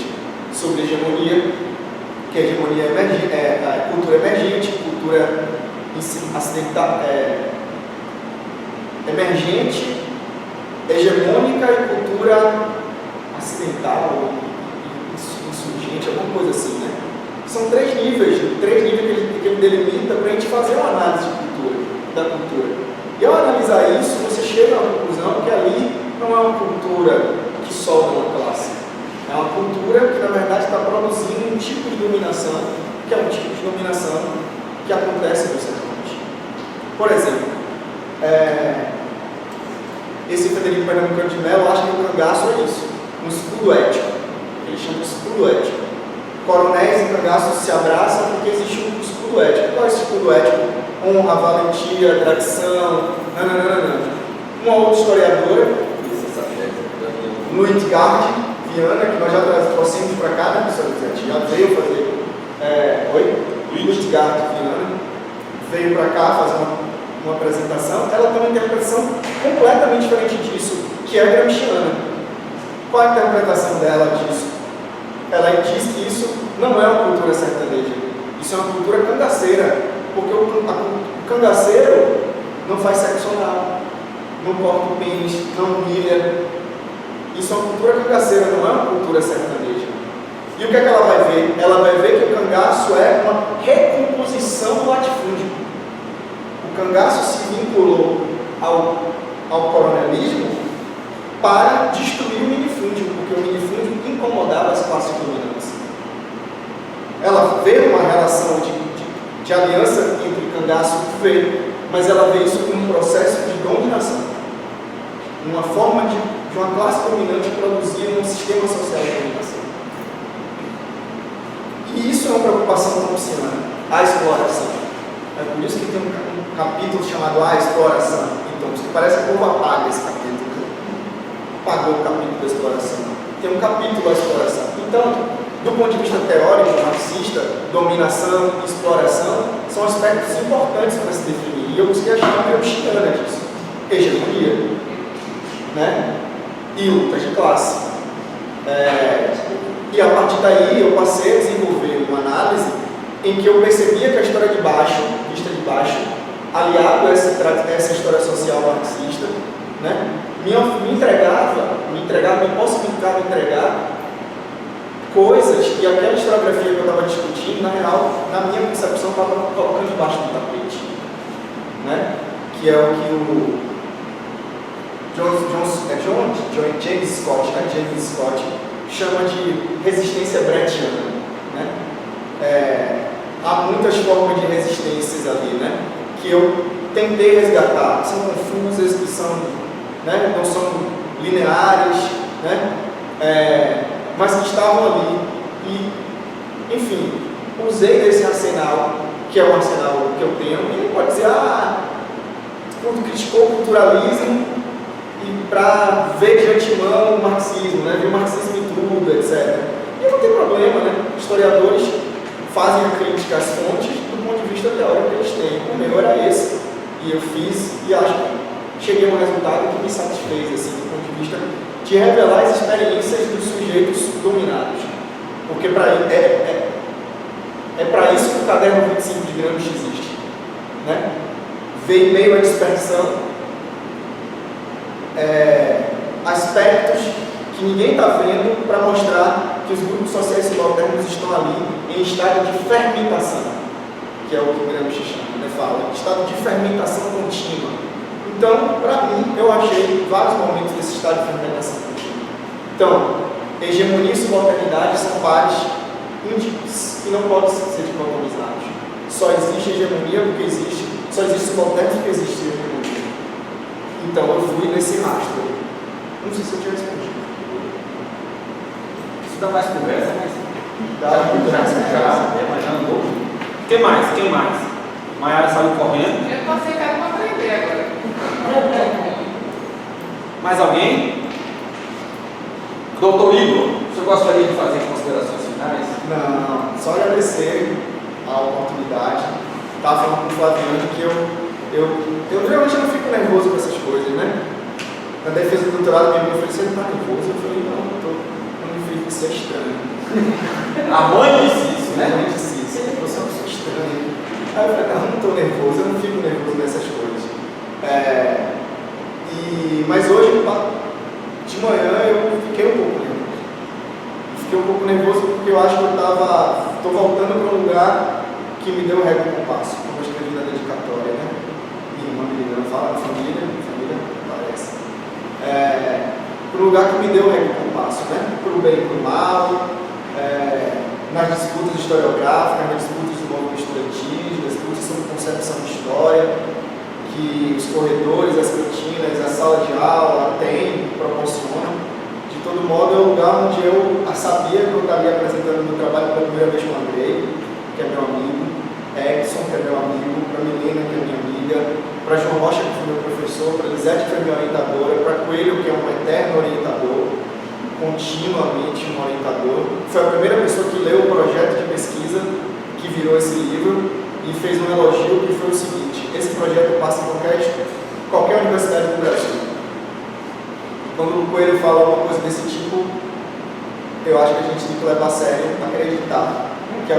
Speaker 3: sobre hegemonia, que a hegemonia é a cultura emergente, cultura acidental, emergente, hegemônica e cultura acidental, insurgente, alguma coisa assim, né? São três níveis que ele delimita para a gente fazer uma análise de cultura, da cultura. E ao analisar isso, você chega à conclusão que ali não é uma cultura que solta uma classe. É uma cultura que, na verdade, está produzindo um tipo de dominação, que é um tipo de dominação que acontece no século XX. Por exemplo, esse Frederico Pernambucano de Mello acha que o cangaço é isso, um escudo ético. Ele chama de escudo ético. Coronéis e cangaços se abraçam porque existe um escudo ético. Qual é esse escudo ético? Honra, valentia, tradição, Uma outra historiadora, Luitgard Viana, que nós já trouxemos para cá, né, professor Vicente? Já veio fazer. Luitgard Viana veio para cá fazer uma apresentação. Ela tem uma interpretação completamente diferente disso, que é gramsciana. Qual a interpretação dela disso? Ela diz que isso não é uma cultura sertaneja, isso é uma cultura cangaceira, porque o cangaceiro não faz sexo anal, não corta o pênis, não humilha. Isso é uma cultura cangaceira, não é uma cultura sertaneja. E o que é que ela vai ver? Ela vai ver que o cangaço é uma recomposição do latifúndio. O cangaço se vinculou ao coronelismo para destruir o minifúndio, porque o minifúndio incomodava as classes dominantes. Ela vê uma relação de aliança entre cangaço e feio, mas ela vê isso como um processo de dominação, uma forma de uma classe dominante produzir um sistema social de dominação. E isso é uma preocupação thompsiana, a exploração. É por isso que tem um capítulo chamado A Exploração, então, que parece que o povo apaga esse capítulo. Apagou o capítulo da exploração. Tem um capítulo da exploração. Então, do ponto de vista teórico, marxista, dominação e exploração são aspectos importantes para se definir. E eu busquei achar uma gramsciana disso. Hegemonia, né? E lutas de classe. E a partir daí eu passei a desenvolver uma análise em que eu percebia que a história de baixo, vista de baixo, aliado a essa história social marxista, né, me possibilitava entregar coisas que aquela historiografia que eu estava discutindo, na real, na minha concepção, estava colocando debaixo do tapete, né, que é o que o James Scott chama de resistência brechtiana, né? Há muitas formas de resistências ali, né? Que eu tentei resgatar, que são confusas, que são, né? Não são lineares, né? Mas que estavam ali. E, enfim, usei desse arsenal, que é o arsenal que eu tenho, e ele pode dizer, criticou o culturalismo e para ver de antemão o marxismo, né? Ver o marxismo em tudo, etc. E não tem problema, né? Historiadores fazem a crítica às fontes do ponto de vista teórico que eles têm. O meu era esse, e eu fiz, e acho que cheguei a um resultado que me satisfez, assim, do ponto de vista de revelar as experiências dos sujeitos dominados. Porque é para isso que o caderno 25 de Gramsci existe, né? Ver em meio à dispersão aspectos que ninguém está vendo para mostrar que os grupos sociais subalternos estão ali em estado de fermentação, que é o que o Gramsci chama, né? Fala, estado de fermentação contínua. Então, para mim, eu achei vários momentos desse estado de fermentação contínua. Então, hegemonia e subalternidade são pares íntimos que não podem ser dicotomizados. Só existe hegemonia porque existe, só existe subalterno porque existe hegemonia. Então, eu fui nesse rastro. Não sei se eu tinha respondido.
Speaker 1: Isso dá mais conversa, mas
Speaker 3: já
Speaker 1: andou. Quem mais? Maiara saiu correndo.
Speaker 4: Eu tô aceitando para aprender agora.
Speaker 1: Mais alguém? Doutor Igor, você gostaria de fazer considerações finais?
Speaker 3: Não, só agradecer a oportunidade. Estava falando com o Flaviano que eu realmente não fico nervoso com essas coisas, né? Na defesa do doutorado, minha mãe falou, você não está nervoso? Eu falei, não, eu me fico, isso é estranho.
Speaker 1: A mãe disse isso, né?
Speaker 3: A mãe disse isso, você é uma pessoa estranha. Aí eu falei, não estou nervoso, eu não fico nervoso nessas coisas. Mas hoje, de manhã, eu fiquei um pouco nervoso. Fiquei um pouco nervoso porque eu acho que estou voltando para um lugar que me deu régua e compasso, como eu escrevi na dedicatória, né? Minha irmã me ligando, fala família parece. Para um lugar que me deu régua e compasso, né? Para o bem e para o mal, nas disputas historiográficas, nas disputas do movimento estudantil, nas disputas sobre concepção de história, que os corredores, as cantinas, a sala de aula, o lugar onde eu sabia que eu estaria apresentando meu trabalho pela primeira vez com o Andrei, que é meu amigo, Edson, que é meu amigo, para Milena, que é minha amiga, para João Rocha, que foi meu professor, para Elisete, que foi minha orientadora, para Coelho, que é um eterno orientador, continuamente um orientador. Foi a primeira pessoa que leu o projeto de pesquisa que virou esse livro e fez um elogio que foi o seguinte: esse projeto passa em qualquer universidade do Brasil. Quando o Coelho fala alguma coisa desse tipo, eu acho que a gente tem que levar a sério, acreditar que a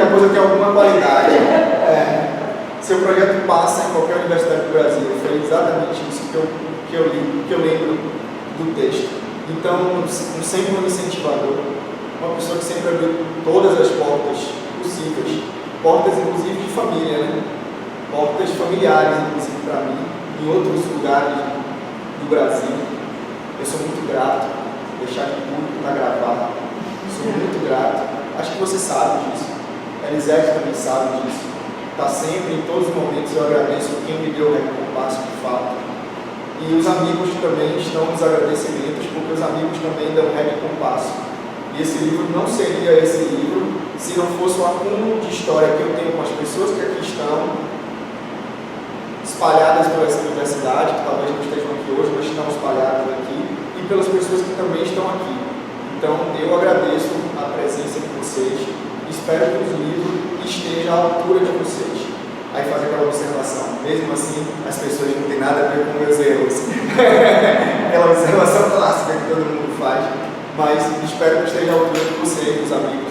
Speaker 3: coisa tem alguma qualidade. Seu projeto passa em qualquer universidade do Brasil. Foi exatamente isso que eu lembro do texto. Então, sempre um incentivador, uma pessoa que sempre abriu todas as portas possíveis, portas inclusive de família, né? Portas familiares, inclusive para mim, em outros lugares do Brasil. Eu sou muito grato, deixar aqui público para gravar. Sou muito grato. Acho que você sabe disso. A Elisete também sabe disso. Está sempre, em todos os momentos, eu agradeço quem me deu o recompensa de fato. E os amigos também estão nos agradecimentos, porque os amigos também dão recompensa. E esse livro não seria esse livro se não fosse o acúmulo de história que eu tenho com as pessoas que aqui estão, espalhadas por essa universidade, que talvez não estejam aqui hoje, mas estão espalhadas aqui, e pelas pessoas que também estão aqui. Então, eu agradeço a presença de vocês, espero que o livro esteja à altura de vocês. Aí fazer aquela observação, mesmo assim, as pessoas não têm nada a ver com meus erros. Aquela observação clássica que todo mundo faz, mas espero que esteja à altura de vocês, dos amigos.